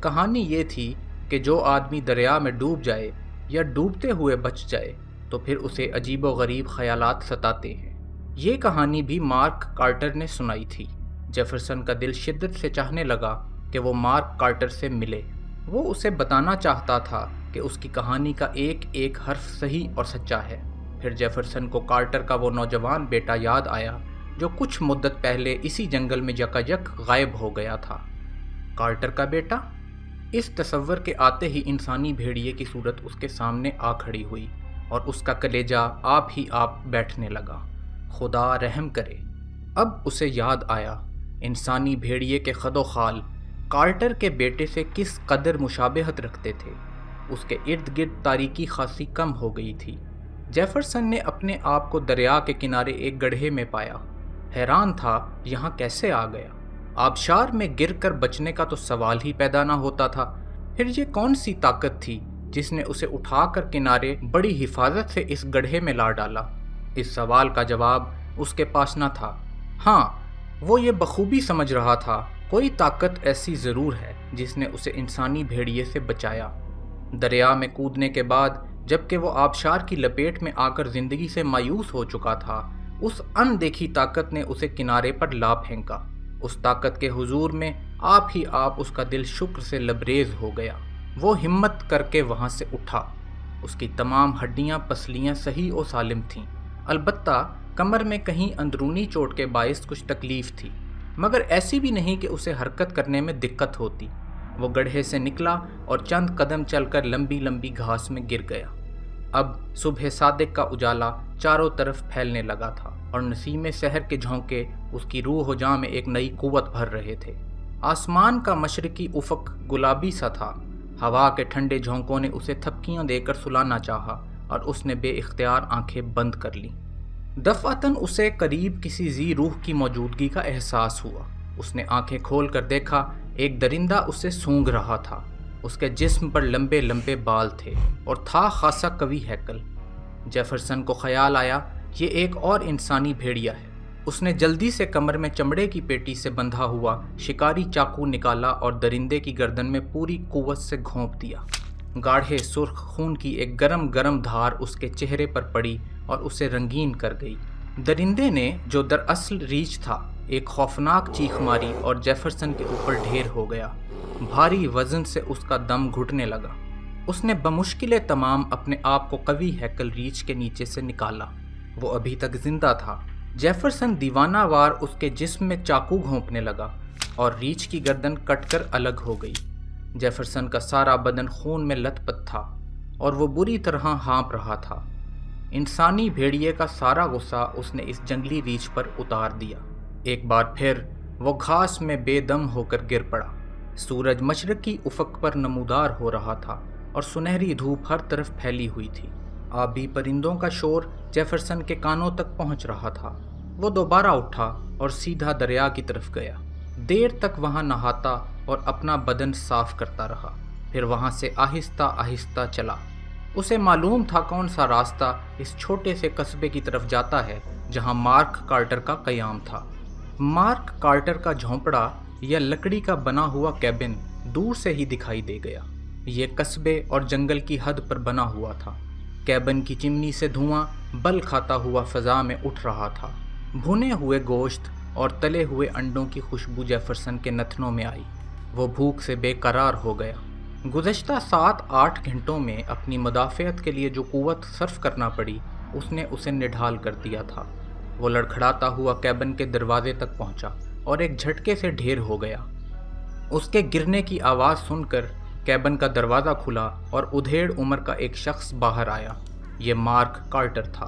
کہانی یہ تھی کہ جو آدمی دریا میں ڈوب جائے یا ڈوبتے ہوئے بچ جائے تو پھر اسے عجیب و غریب خیالات ستاتے ہیں۔ یہ کہانی بھی مارک کارٹر نے سنائی تھی۔ جیفرسن کا دل شدت سے چاہنے لگا کہ وہ مارک کارٹر سے ملے۔ وہ اسے بتانا چاہتا تھا کہ اس کی کہانی کا ایک ایک حرف صحیح اور سچا ہے۔ پھر جیفرسن کو کارٹر کا وہ نوجوان بیٹا یاد آیا جو کچھ مدت پہلے اسی جنگل میں یکا یک غائب ہو گیا تھا۔ کارٹر کا بیٹا؟ اس تصور کے آتے ہی انسانی بھیڑیے کی صورت اس کے سامنے آ کھڑی ہوئی اور اس کا کلیجہ آپ ہی آپ بیٹھنے لگا۔ خدا رحم کرے۔ اب اسے یاد آیا انسانی بھیڑیے کے خد و خال کارٹر کے بیٹے سے کس قدر مشابہت رکھتے تھے۔ اس کے ارد گرد تاریکی خاصی کم ہو گئی تھی۔ جیفرسن نے اپنے آپ کو دریا کے کنارے ایک گڑھے میں پایا۔ حیران تھا یہاں کیسے آ گیا۔ آبشار میں گر کر بچنے کا تو سوال ہی پیدا نہ ہوتا تھا۔ پھر یہ کون سی طاقت تھی جس نے اسے اٹھا کر کنارے بڑی حفاظت سے اس گڑھے میں لا ڈالا؟ اس سوال کا جواب اس کے پاس نہ تھا۔ ہاں، وہ یہ بخوبی سمجھ رہا تھا کوئی طاقت ایسی ضرور ہے جس نے اسے انسانی بھیڑیے سے بچایا۔ دریا میں کودنے کے بعد جبکہ وہ آبشار کی لپیٹ میں آ کر زندگی سے مایوس ہو چکا تھا، اس ان دیکھی طاقت نے اسے کنارے پر لا پھینکا۔ اس طاقت کے حضور میں آپ ہی آپ اس کا دل شکر سے لبریز ہو گیا۔ وہ ہمت کر کے وہاں سے اٹھا۔ اس کی تمام ہڈیاں پسلیاں صحیح و سالم تھیں، البتہ کمر میں کہیں اندرونی چوٹ کے باعث کچھ تکلیف تھی، مگر ایسی بھی نہیں کہ اسے حرکت کرنے میں دقت ہوتی۔ وہ گڑھے سے نکلا اور چند قدم چل کر لمبی لمبی گھاس میں گر گیا۔ اب صبح صادق کا اجالا چاروں طرف پھیلنے لگا تھا اور نسیم سحر کے جھونکے اس کی روح و جاں میں ایک نئی قوت بھر رہے تھے۔ آسمان کا مشرقی افق گلابی سا تھا۔ ہوا کے ٹھنڈے جھونکوں نے اسے تھپکیاں دے کر سلانا چاہا اور اس نے بے اختیار آنکھیں بند کر لیں۔ دفعتاً اسے قریب کسی ذی روح کی موجودگی کا احساس ہوا۔ اس نے آنکھیں کھول کر دیکھا، ایک درندہ اسے سونگھ رہا تھا۔ اس کے جسم پر لمبے لمبے بال تھے اور تھا خاصا قوی ہیکل۔ جیفرسن کو خیال آیا یہ ایک اور انسانی بھیڑیا ہے۔ اس نے جلدی سے کمر میں چمڑے کی پیٹی سے بندھا ہوا شکاری چاقو نکالا اور درندے کی گردن میں پوری قوت سے گھونپ دیا۔ گاڑھے سرخ خون کی ایک گرم گرم دھار اس کے چہرے پر پڑی اور اسے رنگین کر گئی۔ درندے نے، جو دراصل ریچھ تھا، ایک خوفناک چیخ ماری اور جیفرسن کے اوپر ڈھیر ہو گیا۔ بھاری وزن سے اس کا دم گھٹنے لگا۔ اس نے بمشکل تمام اپنے آپ کو قوی ہیکل ریچھ کے نیچے سے نکالا۔ وہ ابھی تک زندہ تھا۔ جیفرسن دیوانہ وار اس کے جسم میں چاقو گھونپنے لگا اور ریچھ کی گردن کٹ کر الگ ہو گئی۔ جیفرسن کا سارا بدن خون میں لت پت تھا اور وہ بری طرح ہانپ رہا تھا۔ انسانی بھیڑیے کا سارا غصہ اس نے اس جنگلی ریچھ پر اتار دیا۔ ایک بار پھر وہ گھاس میں بے دم ہو کر گر پڑا۔ سورج مشرقی افق پر نمودار ہو رہا تھا اور سنہری دھوپ ہر طرف پھیلی ہوئی تھی۔ آبی پرندوں کا شور جیفرسن کے کانوں تک پہنچ رہا تھا۔ وہ دوبارہ اٹھا اور سیدھا دریا کی طرف گیا۔ دیر تک وہاں نہاتا اور اپنا بدن صاف کرتا رہا، پھر وہاں سے آہستہ آہستہ چلا۔ اسے معلوم تھا کون سا راستہ اس چھوٹے سے قصبے کی طرف جاتا ہے جہاں مارک کارٹر کا قیام تھا۔ مارک کارٹر کا جھونپڑا یا لکڑی کا بنا ہوا کیبن دور سے ہی دکھائی دے گیا۔ یہ قصبے اور جنگل کی حد پر بنا ہوا تھا۔ کیبن کی چمنی سے دھواں بل کھاتا ہوا فضا میں اٹھ رہا تھا۔ بھنے ہوئے گوشت اور تلے ہوئے انڈوں کی خوشبو جیفرسن کے نتنوں میں آئی۔ وہ بھوک سے بے قرار ہو گیا۔ گزشتہ 7-8 گھنٹوں میں اپنی مدافعت کے لیے جو قوت صرف کرنا پڑی اس نے اسے نڈھال کر دیا تھا۔ وہ لڑکھڑاتا ہوا کیبن کے دروازے تک پہنچا اور ایک جھٹکے سے ڈھیر ہو گیا۔ اس کے گرنے کی آواز سن کر کیبن کا دروازہ کھلا اور ادھیڑ عمر کا ایک شخص باہر آیا۔ یہ مارک کارٹر تھا۔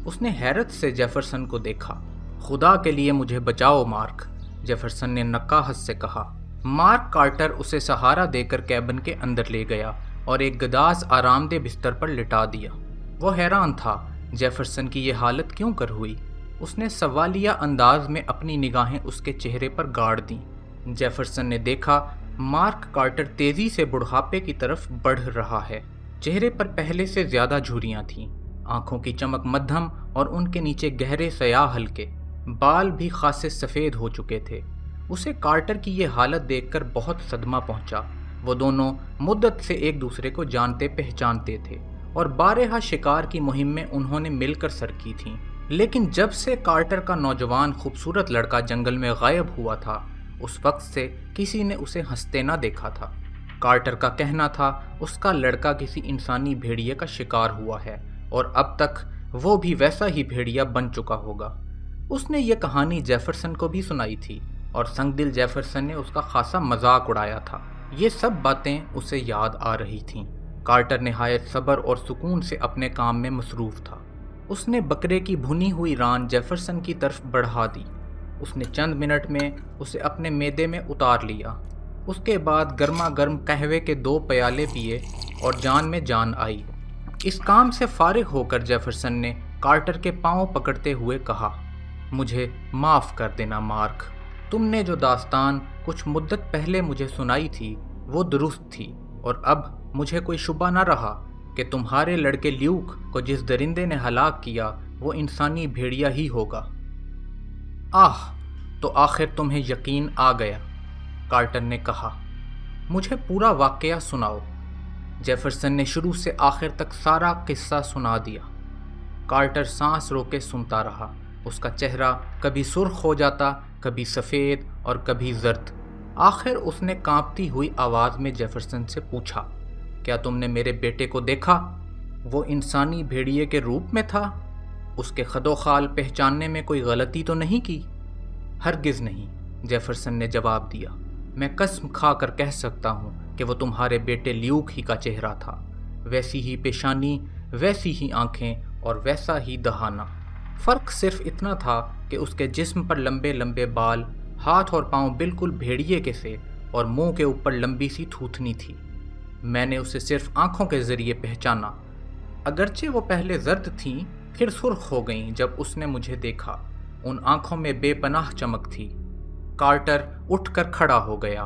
اس نے حیرت سے جیفرسن کو دیکھا۔ خدا کے لیے مجھے بچاؤ مارک، جیفرسن نے نقاہت سے کہا۔ مارک کارٹر اسے سہارا دے کر کیبن کے اندر لے گیا اور ایک گداز آرام دہ بستر پر لٹا دیا۔ وہ حیران تھا جیفرسن کی یہ حالت کیوں کر ہوئی۔ اس نے سوالیہ انداز میں اپنی نگاہیں اس کے چہرے پر گاڑ دیں۔ جیفرسن نے دیکھا مارک کارٹر تیزی سے بڑھاپے کی طرف بڑھ رہا ہے۔ چہرے پر پہلے سے زیادہ جھریاں تھیں، آنکھوں کی چمک مدھم اور ان کے نیچے گہرے سیاہ حلقے، بال بھی خاصے سفید ہو چکے تھے۔ اسے کارٹر کی یہ حالت دیکھ کر بہت صدمہ پہنچا۔ وہ دونوں مدت سے ایک دوسرے کو جانتے پہچانتے تھے اور بارہا شکار کی مہم میں انہوں نے مل کر سر کی تھیں، لیکن جب سے کارٹر کا نوجوان خوبصورت لڑکا جنگل میں غائب ہوا تھا اس وقت سے کسی نے اسے ہنستے نہ دیکھا تھا۔ کارٹر کا کہنا تھا اس کا لڑکا کسی انسانی بھیڑیے کا شکار ہوا ہے اور اب تک وہ بھی ویسا ہی بھیڑیا بن چکا ہوگا۔ اس نے یہ کہانی جیفرسن کو بھی سنائی تھی اور سنگ دل جیفرسن نے اس کا خاصا مذاق اڑایا تھا۔ یہ سب باتیں اسے یاد آ رہی تھیں۔ کارٹر نہایت صبر اور سکون سے اپنے کام میں مصروف تھا۔ اس نے بکرے کی بھنی ہوئی ران جیفرسن کی طرف بڑھا دی۔ اس نے چند منٹ میں اسے اپنے معدے میں اتار لیا۔ اس کے بعد گرما گرم قہوے کے 2 پیالے پیے اور جان میں جان آئی۔ اس کام سے فارغ ہو کر جیفرسن نے کارٹر کے پاؤں پکڑتے ہوئے کہا، مجھے معاف کر دینا مارک۔ تم نے جو داستان کچھ مدت پہلے مجھے سنائی تھی وہ درست تھی اور اب مجھے کوئی شبہ نہ رہا کہ تمہارے لڑکے لیوک کو جس درندے نے ہلاک کیا وہ انسانی بھیڑیا ہی ہوگا۔ آہ، تو آخر تمہیں یقین آ گیا، کارٹر نے کہا۔ مجھے پورا واقعہ سناؤ۔ جیفرسن نے شروع سے آخر تک سارا قصہ سنا دیا۔ کارٹر سانس روکے سنتا رہا۔ اس کا چہرہ کبھی سرخ ہو جاتا، کبھی سفید اور کبھی زرد۔ آخر اس نے کانپتی ہوئی آواز میں جیفرسن سے پوچھا، کیا تم نے میرے بیٹے کو دیکھا؟ وہ انسانی بھیڑیے کے روپ میں تھا؟ اس کے خد و خال پہچاننے میں کوئی غلطی تو نہیں کی؟ ہرگز نہیں، جیفرسن نے جواب دیا۔ میں قسم کھا کر کہہ سکتا ہوں کہ وہ تمہارے بیٹے لیوک ہی کا چہرہ تھا، ویسی ہی پیشانی، ویسی ہی آنکھیں اور ویسا ہی دہانہ۔ فرق صرف اتنا تھا کہ اس کے جسم پر لمبے لمبے بال، ہاتھ اور پاؤں بالکل بھیڑیے کے سے اور منہ کے اوپر لمبی سی تھوتنی تھی۔ میں نے اسے صرف آنکھوں کے ذریعے پہچانا، اگرچہ وہ پہلے زرد تھیں پھر سرخ ہو گئیں جب اس نے مجھے دیکھا۔ ان آنکھوں میں بے پناہ چمک تھی۔ کارٹر اٹھ کر کھڑا ہو گیا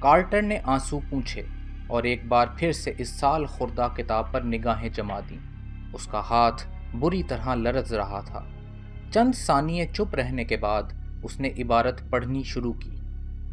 کارٹر نے آنسو پونچھے اور ایک بار پھر سے اس سال خوردہ کتاب پر نگاہیں جما دیں۔ اس کا ہاتھ بری طرح لرز رہا تھا۔ چند ثانیے چپ رہنے کے بعد اس نے عبارت پڑھنی شروع کی۔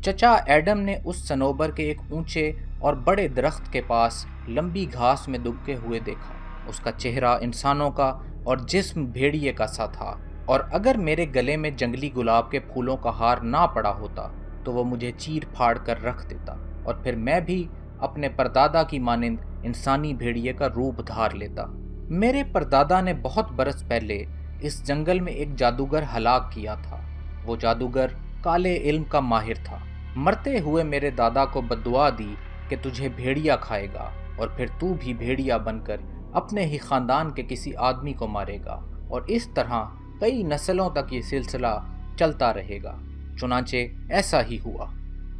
چچا ایڈم نے اس صنوبر کے ایک اونچے اور بڑے درخت کے پاس لمبی گھاس میں دبکے ہوئے دیکھا۔ اس کا چہرہ انسانوں کا اور جسم بھیڑیے کا سا تھا، اور اگر میرے گلے میں جنگلی گلاب کے پھولوں کا ہار نہ پڑا ہوتا تو وہ مجھے چیر پھاڑ کر رکھ دیتا، اور پھر میں بھی اپنے پردادا کی مانند انسانی بھیڑیے کا روپ دھار لیتا۔ میرے پردادا نے بہت برس پہلے اس جنگل میں ایک جادوگر ہلاک کیا تھا۔ وہ جادوگر کالے علم کا ماہر تھا۔ مرتے ہوئے میرے دادا کو بددعا دی کہ تجھے بھیڑیا کھائے گا، اور پھر تو بھی بھیڑیا بن کر اپنے ہی خاندان کے کسی آدمی کو مارے گا، اور اس طرح کئی نسلوں تک یہ سلسلہ چلتا رہے گا۔ چنانچہ ایسا ہی ہوا۔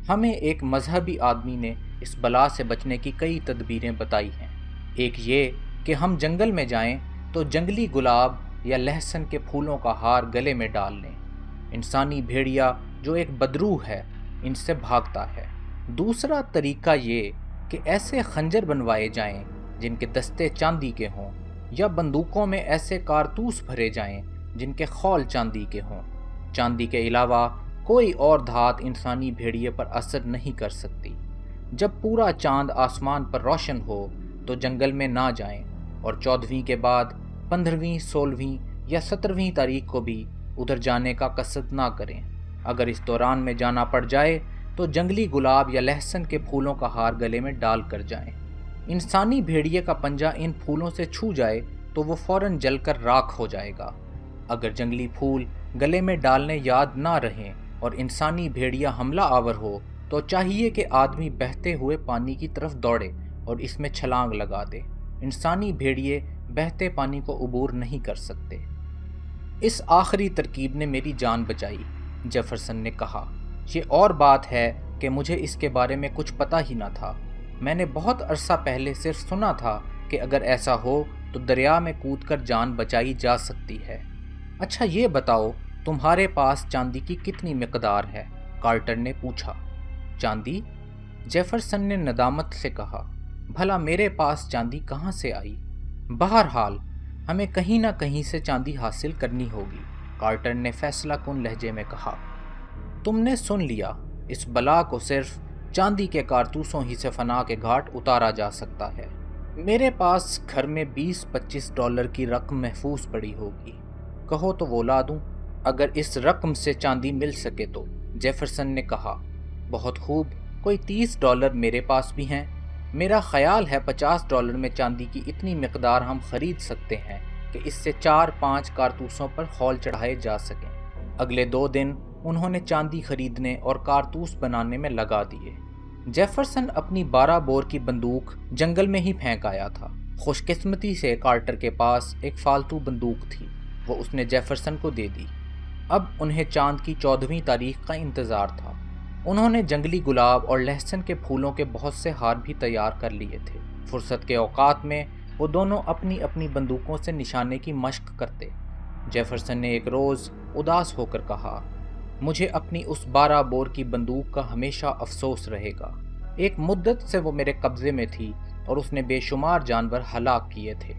ہمیں ایک مذہبی آدمی نے اس بلا سے بچنے کی کئی تدبیریں بتائی ہیں۔ ایک یہ کہ ہم جنگل میں جائیں تو جنگلی گلاب یا لہسن کے پھولوں کا ہار گلے میں ڈال لیں۔ انسانی بھیڑیا جو ایک بدروح ہے ان سے بھاگتا ہے۔ دوسرا طریقہ یہ کہ ایسے خنجر بنوائے جائیں جن کے دستے چاندی کے ہوں، یا بندوقوں میں ایسے کارتوس بھرے جائیں جن کے خول چاندی کے ہوں۔ چاندی کے علاوہ کوئی اور دھات انسانی بھیڑیے پر اثر نہیں کر سکتی۔ جب پورا چاند آسمان پر روشن ہو تو جنگل میں نہ جائیں، اور 14ویں کے بعد 15ویں، 16ویں یا 17ویں تاریخ کو بھی ادھر جانے کا قصد نہ کریں۔ اگر اس دوران میں جانا پڑ جائے تو جنگلی گلاب یا لہسن کے پھولوں کا ہار گلے میں ڈال کر جائیں۔ انسانی بھیڑیے کا پنجہ ان پھولوں سے چھو جائے تو وہ فوراً جل کر راکھ ہو جائے گا۔ اگر جنگلی پھول گلے میں ڈالنے یاد نہ رہیں اور انسانی بھیڑیا حملہ آور ہو تو چاہیے کہ آدمی بہتے ہوئے پانی کی طرف دوڑے اور اس میں چھلانگ لگا دے۔ انسانی بھیڑیے بہتے پانی کو عبور نہیں کر سکتے۔ اس آخری ترکیب نے میری جان بچائی، جیفرسن نے کہا۔ یہ اور بات ہے کہ مجھے اس کے بارے میں کچھ پتہ ہی نہ تھا۔ میں نے بہت عرصہ پہلے صرف سنا تھا کہ اگر ایسا ہو تو دریا میں کود کر جان بچائی جا سکتی ہے۔ اچھا یہ بتاؤ تمہارے پاس چاندی کی کتنی مقدار ہے؟ کارٹر نے پوچھا۔ چاندی؟ جیفرسن نے ندامت سے کہا۔ بھلا میرے پاس چاندی کہاں سے آئی؟ بہرحال ہمیں کہیں نہ کہیں سے چاندی حاصل کرنی ہوگی، کارٹر نے فیصلہ کن لہجے میں کہا۔ تم نے سن لیا، اس بلا کو صرف چاندی کے کارتوسوں ہی سے فنا کے گھاٹ اتارا جا سکتا ہے۔ میرے پاس گھر میں $20-25 کی رقم محفوظ پڑی ہوگی، کہو تو وہ لا دوں اگر اس رقم سے چاندی مل سکے تو، جیفرسن نے کہا۔ بہت خوب، کوئی $30 میرے پاس بھی ہیں۔ میرا خیال ہے $50 میں چاندی کی اتنی مقدار ہم خرید سکتے ہیں کہ اس سے 4-5 کارتوسوں پر خول چڑھائے جا سکیں۔ اگلے 2 دن انہوں نے چاندی خریدنے اور کارتوس بنانے میں لگا دیے۔ جیفرسن اپنی 12 بور کی بندوق جنگل میں ہی پھینک آیا تھا۔ خوش قسمتی سے کارٹر کے پاس ایک فالتو بندوق تھی، وہ اس نے جیفرسن کو دے دی۔ اب انہیں چاند کی 14ویں تاریخ کا انتظار تھا۔ انہوں نے جنگلی گلاب اور لہسن کے پھولوں کے بہت سے ہار بھی تیار کر لیے تھے۔ فرصت کے اوقات میں وہ دونوں اپنی اپنی بندوقوں سے نشانے کی مشق کرتے۔ جیفرسن نے ایک روز اداس ہو کر کہا، مجھے اپنی اس 12 بور کی بندوق کا ہمیشہ افسوس رہے گا۔ ایک مدت سے وہ میرے قبضے میں تھی اور اس نے بے شمار جانور ہلاک کیے تھے۔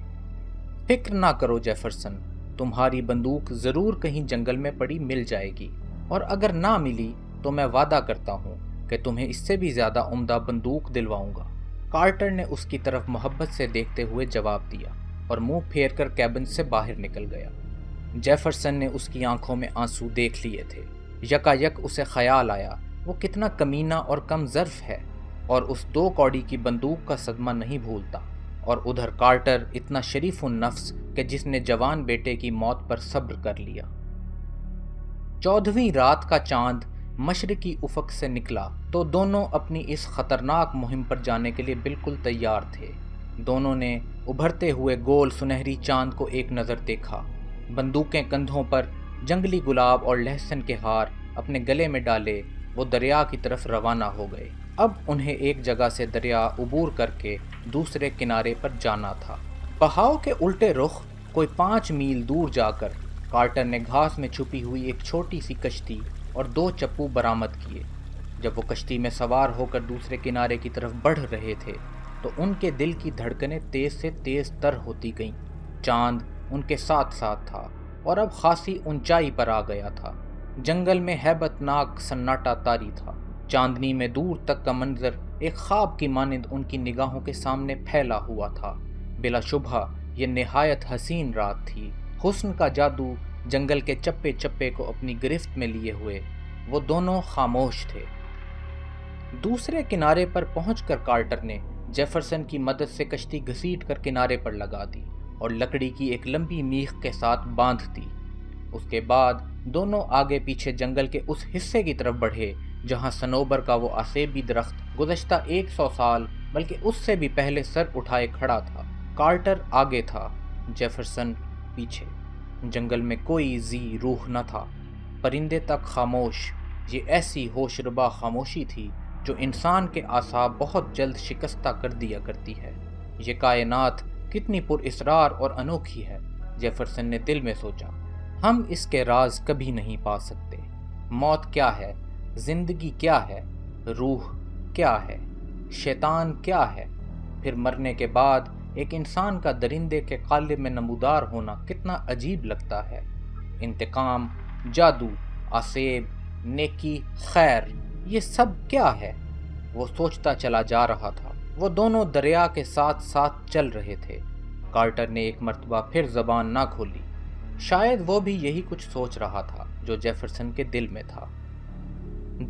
فکر نہ کرو جیفرسن، تمہاری بندوق ضرور کہیں جنگل میں پڑی مل جائے گی، اور اگر نہ ملی تو میں وعدہ کرتا ہوں کہ تمہیں اس سے بھی زیادہ عمدہ بندوق دلواؤں گا۔ کارٹر نے اس کی طرف محبت سے دیکھتے ہوئے جواب دیا اور منہ پھیر کر کیبن سے باہر نکل گیا۔ جیفرسن نے اس کی آنکھوں میں آنسو دیکھ لیے تھے۔ یکا یک اسے خیال آیا وہ کتنا کمینہ اور کم ظرف ہے، اور اس 2 کوڑی کی بندوق کا صدمہ نہیں بھولتا، اور ادھر کارٹر اتنا شریف النفس کہ جس نے جوان بیٹے کی موت پر صبر کر لیا۔ 14ویں رات کا چاند مشرقی افق سے نکلا تو دونوں اپنی اس خطرناک مہم پر جانے کے لیے بالکل تیار تھے۔ دونوں نے ابھرتے ہوئے گول سنہری چاند کو ایک نظر دیکھا، بندوقیں کندھوں پر، جنگلی گلاب اور لہسن کے ہار اپنے گلے میں ڈالے وہ دریا کی طرف روانہ ہو گئے۔ اب انہیں ایک جگہ سے دریا عبور کر کے دوسرے کنارے پر جانا تھا۔ بہاؤ کے الٹے رخ کوئی 5 میل دور جا کر کارٹر نے گھاس میں چھپی ہوئی ایک چھوٹی سی کشتی اور 2 چپو برآمد کیے۔ جب وہ کشتی میں سوار ہو کر دوسرے کنارے کی طرف بڑھ رہے تھے تو ان کے دل کی دھڑکنیں تیز سے تیز تر ہوتی گئیں۔ چاند ان کے ساتھ ساتھ تھا اور اب خاصی اونچائی پر آ گیا تھا۔ جنگل میں ہیبت ناک سناٹا طاری تھا۔ چاندنی میں دور تک کا منظر ایک خواب کی مانند ان کی نگاہوں کے سامنے پھیلا ہوا تھا۔ بلا شبہ یہ نہایت حسین رات تھی۔ حسن کا جادو جنگل کے چپے چپے کو اپنی گرفت میں لیے ہوئے وہ دونوں خاموش تھے۔ دوسرے کنارے پر پہنچ کر کارٹر نے جیفرسن کی مدد سے کشتی گھسیٹ کر کنارے پر لگا دی اور لکڑی کی ایک لمبی میخ کے ساتھ باندھ دی۔ اس کے بعد دونوں آگے پیچھے جنگل کے اس حصے کی طرف بڑھے جہاں صنوبر کا وہ آسیبی درخت گزشتہ 100 سال بلکہ اس سے بھی پہلے سر اٹھائے کھڑا تھا۔ کارٹر آگے تھا، جیفرسن پیچھے۔ جنگل میں کوئی ذی روح نہ تھا، پرندے تک خاموش۔ یہ ایسی ہوشربا خاموشی تھی جو انسان کے اعصاب بہت جلد شکستہ کر دیا کرتی ہے۔ یہ کائنات کتنی پر اسرار اور انوکھی ہے، جیفرسن نے دل میں سوچا۔ ہم اس کے راز کبھی نہیں پا سکتے۔ موت کیا ہے؟ زندگی کیا ہے؟ روح کیا ہے؟ شیطان کیا ہے؟ پھر مرنے کے بعد ایک انسان کا درندے کے قالب میں نمودار ہونا کتنا عجیب لگتا ہے۔ انتقام، جادو، آسیب، نیکی، خیر، یہ سب کیا ہے؟ وہ سوچتا چلا جا رہا تھا۔ وہ دونوں دریا کے ساتھ ساتھ چل رہے تھے۔ کارٹر نے ایک مرتبہ پھر زبان نہ کھولی۔ شاید وہ بھی یہی کچھ سوچ رہا تھا جو جیفرسن کے دل میں تھا۔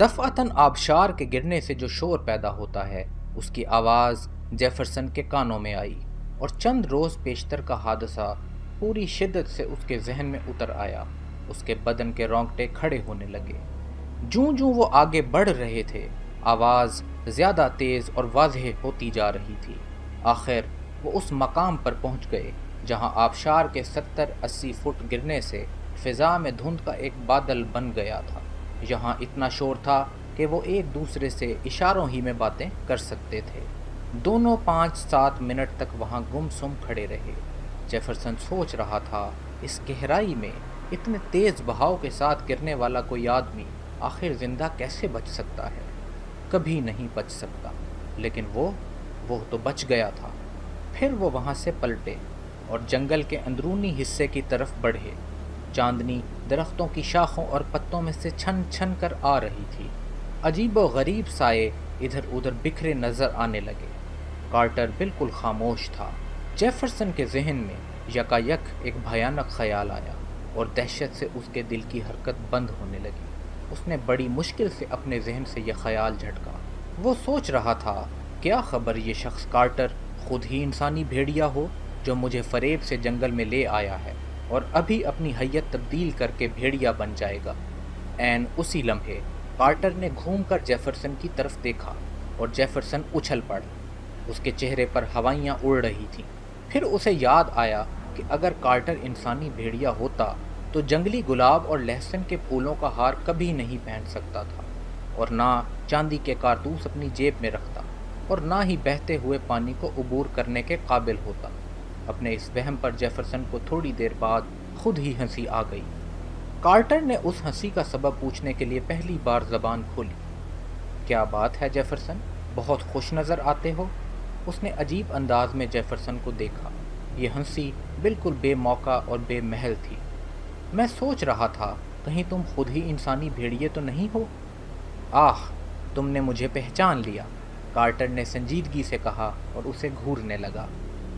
دفعتاً آبشار کے گرنے سے جو شور پیدا ہوتا ہے اس کی آواز جیفرسن کے کانوں میں آئی اور چند روز پیشتر کا حادثہ پوری شدت سے اس کے ذہن میں اتر آیا۔ اس کے بدن کے رونگٹے کھڑے ہونے لگے۔ جوں جوں وہ آگے بڑھ رہے تھے آواز زیادہ تیز اور واضح ہوتی جا رہی تھی۔ آخر وہ اس مقام پر پہنچ گئے جہاں آبشار کے 70-80 فٹ گرنے سے فضا میں دھند کا ایک بادل بن گیا تھا۔ یہاں اتنا شور تھا کہ وہ ایک دوسرے سے اشاروں ہی میں باتیں کر سکتے تھے۔ دونوں 5-7 منٹ تک وہاں گم سم کھڑے رہے۔ جیفرسن سوچ رہا تھا اس گہرائی میں اتنے تیز بہاؤ کے ساتھ گرنے والا کوئی آدمی آخر زندہ کیسے بچ سکتا ہے؟ کبھی نہیں بچ سکتا۔ لیکن وہ تو بچ گیا تھا۔ پھر وہ وہاں سے پلٹے اور جنگل کے اندرونی حصے کی طرف بڑھے۔ چاندنی درختوں کی شاخوں اور پتوں میں سے چھن چھن کر آ رہی تھی۔ عجیب و غریب سائے ادھر ادھر بکھرے نظر آنے لگے۔ کارٹر بالکل خاموش تھا۔ جیفرسن کے ذہن میں یکایک ایک بھیانک خیال آیا اور دہشت سے اس کے دل کی حرکت بند ہونے لگی۔ اس نے بڑی مشکل سے اپنے ذہن سے یہ خیال جھٹکا۔ وہ سوچ رہا تھا کیا خبر یہ شخص کارٹر خود ہی انسانی بھیڑیا ہو جو مجھے فریب سے جنگل میں لے آیا ہے اور ابھی اپنی حیت تبدیل کر کے بھیڑیا بن جائے گا۔ عین اسی لمحے کارٹر نے گھوم کر جیفرسن کی طرف دیکھا اور جیفرسن اچھل پڑا۔ اس کے چہرے پر ہوائیاں اڑ رہی تھیں۔ پھر اسے یاد آیا کہ اگر کارٹر انسانی بھیڑیا ہوتا تو جنگلی گلاب اور لہسن کے پھولوں کا ہار کبھی نہیں پہن سکتا تھا اور نہ چاندی کے کارتوس اپنی جیب میں رکھتا اور نہ ہی بہتے ہوئے پانی کو عبور کرنے کے قابل ہوتا۔ اپنے اس وہم پر جیفرسن کو تھوڑی دیر بعد خود ہی ہنسی آ گئی۔ کارٹر نے اس ہنسی کا سبب پوچھنے کے لیے پہلی بار زبان کھولی۔ کیا بات ہے جیفرسن؟ بہت خوش نظر آتے ہو۔ اس نے عجیب انداز میں جیفرسن کو دیکھا۔ یہ ہنسی بالکل بے موقع اور بے محل تھی۔ میں سوچ رہا تھا کہیں تم خود ہی انسانی بھیڑیے تو نہیں ہو؟ آہ، تم نے مجھے پہچان لیا، کارٹر نے سنجیدگی سے کہا اور اسے گھورنے لگا۔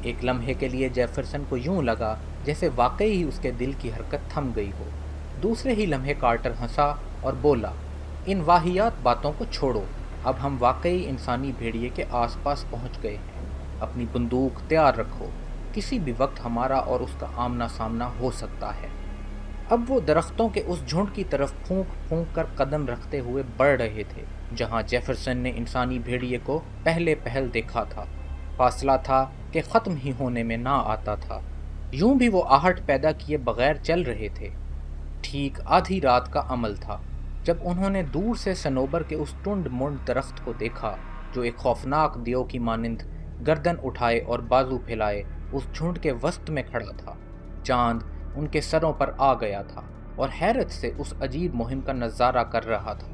ایک لمحے کے لیے جیفرسن کو یوں لگا جیسے واقعی ہی اس کے دل کی حرکت تھم گئی ہو۔ دوسرے ہی لمحے کارٹر ہنسا اور بولا، ان واہیات باتوں کو چھوڑو، اب ہم واقعی انسانی بھیڑیے کے آس پاس پہنچ گئے ہیں۔ اپنی بندوق تیار رکھو، کسی بھی وقت ہمارا اور اس کا آمنا سامنا ہو سکتا ہے۔ اب وہ درختوں کے اس جھنڈ کی طرف پھونک پھونک کر قدم رکھتے ہوئے بڑھ رہے تھے جہاں جیفرسن نے انسانی بھیڑیے کو پہلے پہل دیکھا تھا۔ فاصلہ تھا کہ ختم ہی ہونے میں نہ آتا تھا۔ یوں بھی وہ آہٹ پیدا کیے بغیر چل رہے تھے۔ ٹھیک آدھی رات کا عمل تھا جب انہوں نے دور سے صنوبر کے اس ٹنڈ منڈ درخت کو دیکھا جو ایک خوفناک دیو کی مانند گردن اٹھائے اور بازو پھیلائے اس جھنڈ کے وسط میں کھڑا تھا۔ چاند ان کے سروں پر آ گیا تھا اور حیرت سے اس عجیب مہم کا نظارہ کر رہا تھا۔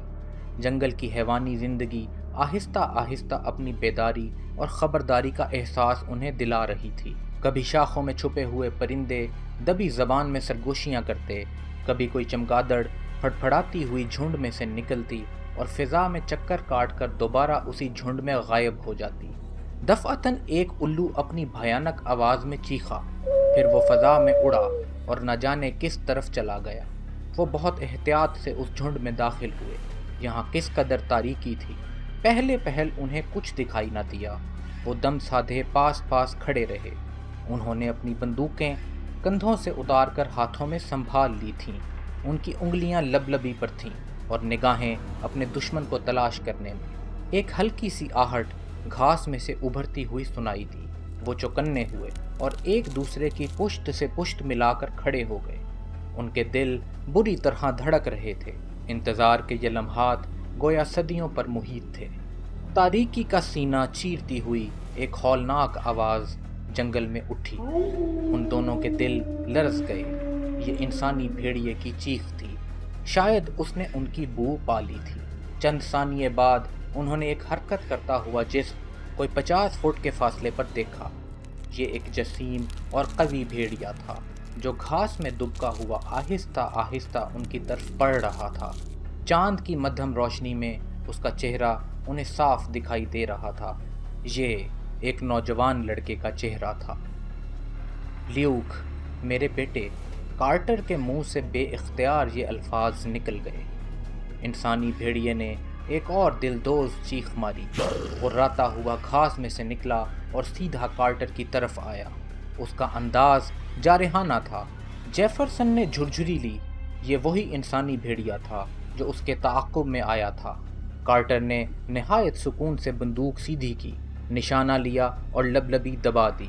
جنگل کی حیوانی زندگی آہستہ آہستہ اپنی بیداری اور خبرداری کا احساس انہیں دلا رہی تھی۔ کبھی شاخوں میں چھپے ہوئے پرندے دبی زبان میں سرگوشیاں کرتے، کبھی کوئی چمگادڑ پھڑپھڑاتی ہوئی جھنڈ میں سے نکلتی اور فضا میں چکر کاٹ کر دوبارہ اسی جھنڈ میں غائب ہو جاتی۔ دفعتاً ایک الو اپنی بھیانک آواز میں چیخا، پھر وہ فضا میں اڑا اور نہ جانے کس طرف چلا گیا۔ وہ بہت احتیاط سے اس جھنڈ میں داخل ہوئے۔ یہاں کس قدر تاریکی تھی، پہلے پہل انہیں کچھ دکھائی نہ دیا۔ وہ دم سادھے پاس پاس کھڑے رہے۔ انہوں نے اپنی بندوقیں کندھوں سے اتار کر ہاتھوں میں سنبھال لی تھیں۔ ان کی انگلیاں لبلبی پر تھیں اور نگاہیں اپنے دشمن کو تلاش کرنے میں۔ ایک ہلکی سی آہٹ گھاس میں سے ابھرتی ہوئی سنائی دی۔ وہ چوکنے ہوئے اور ایک دوسرے کی پشت سے پشت ملا کر کھڑے ہو گئے۔ ان کے دل بری طرح دھڑک رہے تھے۔ انتظار کے یہ لمحات گویا صدیوں پر محیط تھے۔ تاریکی کا سینہ چیرتی ہوئی ایک ہولناک آواز جنگل میں اٹھی۔ ان دونوں کے دل لرز گئے۔ یہ انسانی بھیڑیے کی چیخ تھی۔ شاید اس نے ان کی بو پا لی تھی۔ چند ثانیے بعد انہوں نے ایک حرکت کرتا ہوا جسم کوئی 50 فٹ کے فاصلے پر دیکھا۔ یہ ایک جسیم اور قوی بھیڑیا تھا جو گھاس میں دبکا ہوا آہستہ آہستہ ان کی طرف بڑھ رہا تھا۔ چاند کی مدھم روشنی میں اس کا چہرہ انہیں صاف دکھائی دے رہا تھا۔ یہ ایک نوجوان لڑکے کا چہرہ تھا۔ لیوک، میرے بیٹے، کارٹر کے منہ سے بے اختیار یہ الفاظ نکل گئے۔ انسانی بھیڑیے نے ایک اور دلدوز چیخ ماری۔ وہ راتا ہوا گھاس میں سے نکلا اور سیدھا کارٹر کی طرف آیا۔ اس کا انداز جارحانہ تھا۔ جیفرسن نے جھرجھری لی۔ یہ وہی انسانی بھیڑیا تھا جو اس کے تعاقب میں آیا تھا۔ کارٹر نے نہایت سکون سے بندوق سیدھی کی، نشانہ لیا اور لبلبی دبا دی۔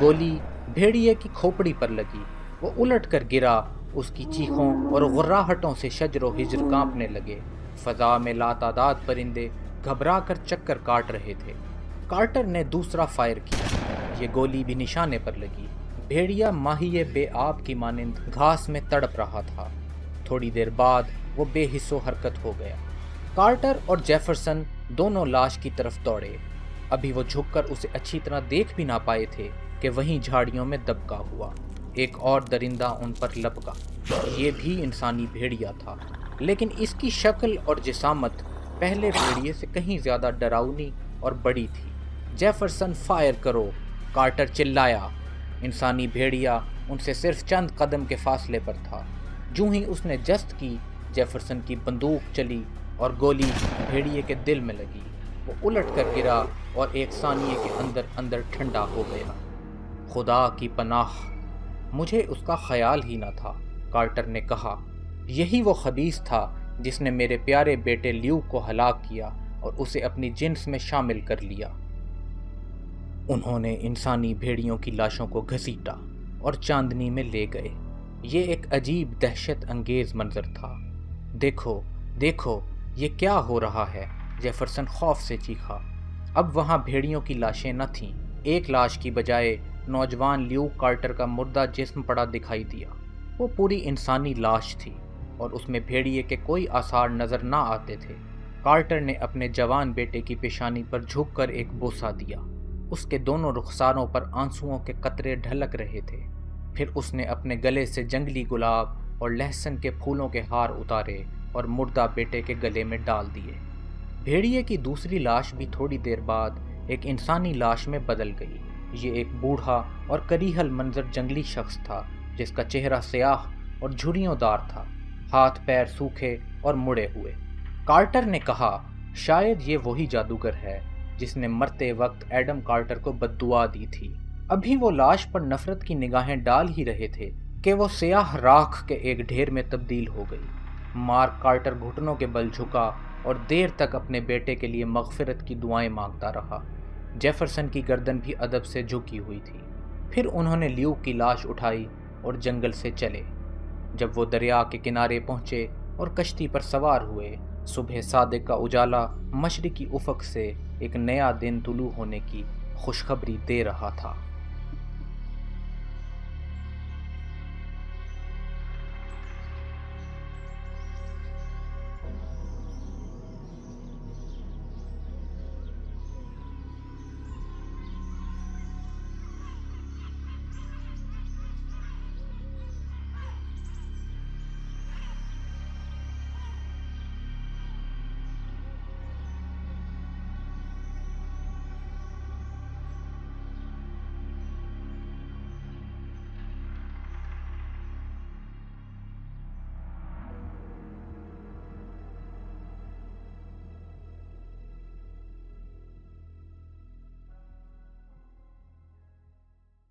گولی بھیڑیے کی کھوپڑی پر لگی۔ وہ الٹ کر گرا۔ اس کی چیخوں اور غراہٹوں سے شجر و ہجر کانپنے لگے۔ فضا میں لاتعداد پرندے گھبرا کر چکر کاٹ رہے تھے۔ کارٹر نے دوسرا فائر کیا۔ یہ گولی بھی نشانے پر لگی۔ بھیڑیا ماہی بے آب کی مانند گھاس میں تڑپ رہا تھا۔ تھوڑی دیر بعد وہ بے حس و حرکت ہو گیا۔ کارٹر اور جیفرسن دونوں لاش کی طرف دوڑے۔ ابھی وہ جھک کر اسے اچھی طرح دیکھ بھی نہ پائے تھے کہ وہیں جھاڑیوں میں دبکا ہوا ایک اور درندہ ان پر لپکا۔ یہ بھی انسانی بھیڑیا تھا، لیکن اس کی شکل اور جسامت پہلے بھیڑیے سے کہیں زیادہ ڈراؤنی اور بڑی تھی۔ جیفرسن، فائر کرو! کارٹر چلایا۔ انسانی بھیڑیا ان سے صرف چند قدم کے فاصلے پر تھا۔ جوں ہی اس نے جست کی، جیفرسن کی بندوق چلی اور گولی بھیڑیے کے دل میں لگی۔ وہ الٹ کر گرا اور ایک ثانیے کے اندر اندر ٹھنڈا ہو گیا۔ خدا کی پناہ! مجھے اس کا خیال ہی نہ تھا، کارٹر نے کہا۔ یہی وہ خبیث تھا جس نے میرے پیارے بیٹے لیوک کو ہلاک کیا اور اسے اپنی جنس میں شامل کر لیا۔ انہوں نے انسانی بھیڑیوں کی لاشوں کو گھسیٹا اور چاندنی میں لے گئے۔ یہ ایک عجیب دہشت انگیز منظر تھا۔ دیکھو، دیکھو، یہ کیا ہو رہا ہے! جیفرسن خوف سے چیخا۔ اب وہاں بھیڑیوں کی لاشیں نہ تھیں۔ ایک لاش کی بجائے نوجوان لیوک کارٹر کا مردہ جسم پڑا دکھائی دیا۔ وہ پوری انسانی لاش تھی اور اس میں بھیڑیے کے کوئی آثار نظر نہ آتے تھے۔ کارٹر نے اپنے جوان بیٹے کی پیشانی پر جھک کر ایک بوسہ دیا۔ اس کے دونوں رخساروں پر آنسوؤں کے قطرے ڈھلک رہے تھے۔ پھر اس نے اپنے گلے سے جنگلی گلاب اور لہسن کے پھولوں کے ہار اتارے اور مردہ بیٹے کے گلے میں ڈال دیے۔ بھیڑیے کی دوسری لاش بھی تھوڑی دیر بعد ایک انسانی لاش میں بدل گئی۔ یہ ایک بوڑھا اور کریہل منظر جنگلی شخص تھا جس کا چہرہ سیاہ اور جھریوں دار تھا، ہاتھ پیر سوکھے اور مڑے ہوئے۔ کارٹر نے کہا، شاید یہ وہی جادوگر ہے جس نے مرتے وقت ایڈم کارٹر کو بد دعا دی تھی۔ ابھی وہ لاش پر نفرت کی نگاہیں ڈال ہی رہے تھے کہ وہ سیاہ راکھ کے ایک ڈھیر میں تبدیل ہو گئی۔ مارک کارٹر گھٹنوں کے بل جھکا اور دیر تک اپنے بیٹے کے لیے مغفرت کی دعائیں مانگتا رہا۔ جیفرسن کی گردن بھی ادب سے جھکی ہوئی تھی۔ پھر انہوں نے لیوک کی لاش اٹھائی اور جنگل سے چلے۔ جب وہ دریا کے کنارے پہنچے اور کشتی پر سوار ہوئے، صبح صادق کا اجالا مشرقی افق سے ایک نیا دن طلوع ہونے کی خوشخبری دے رہا تھا۔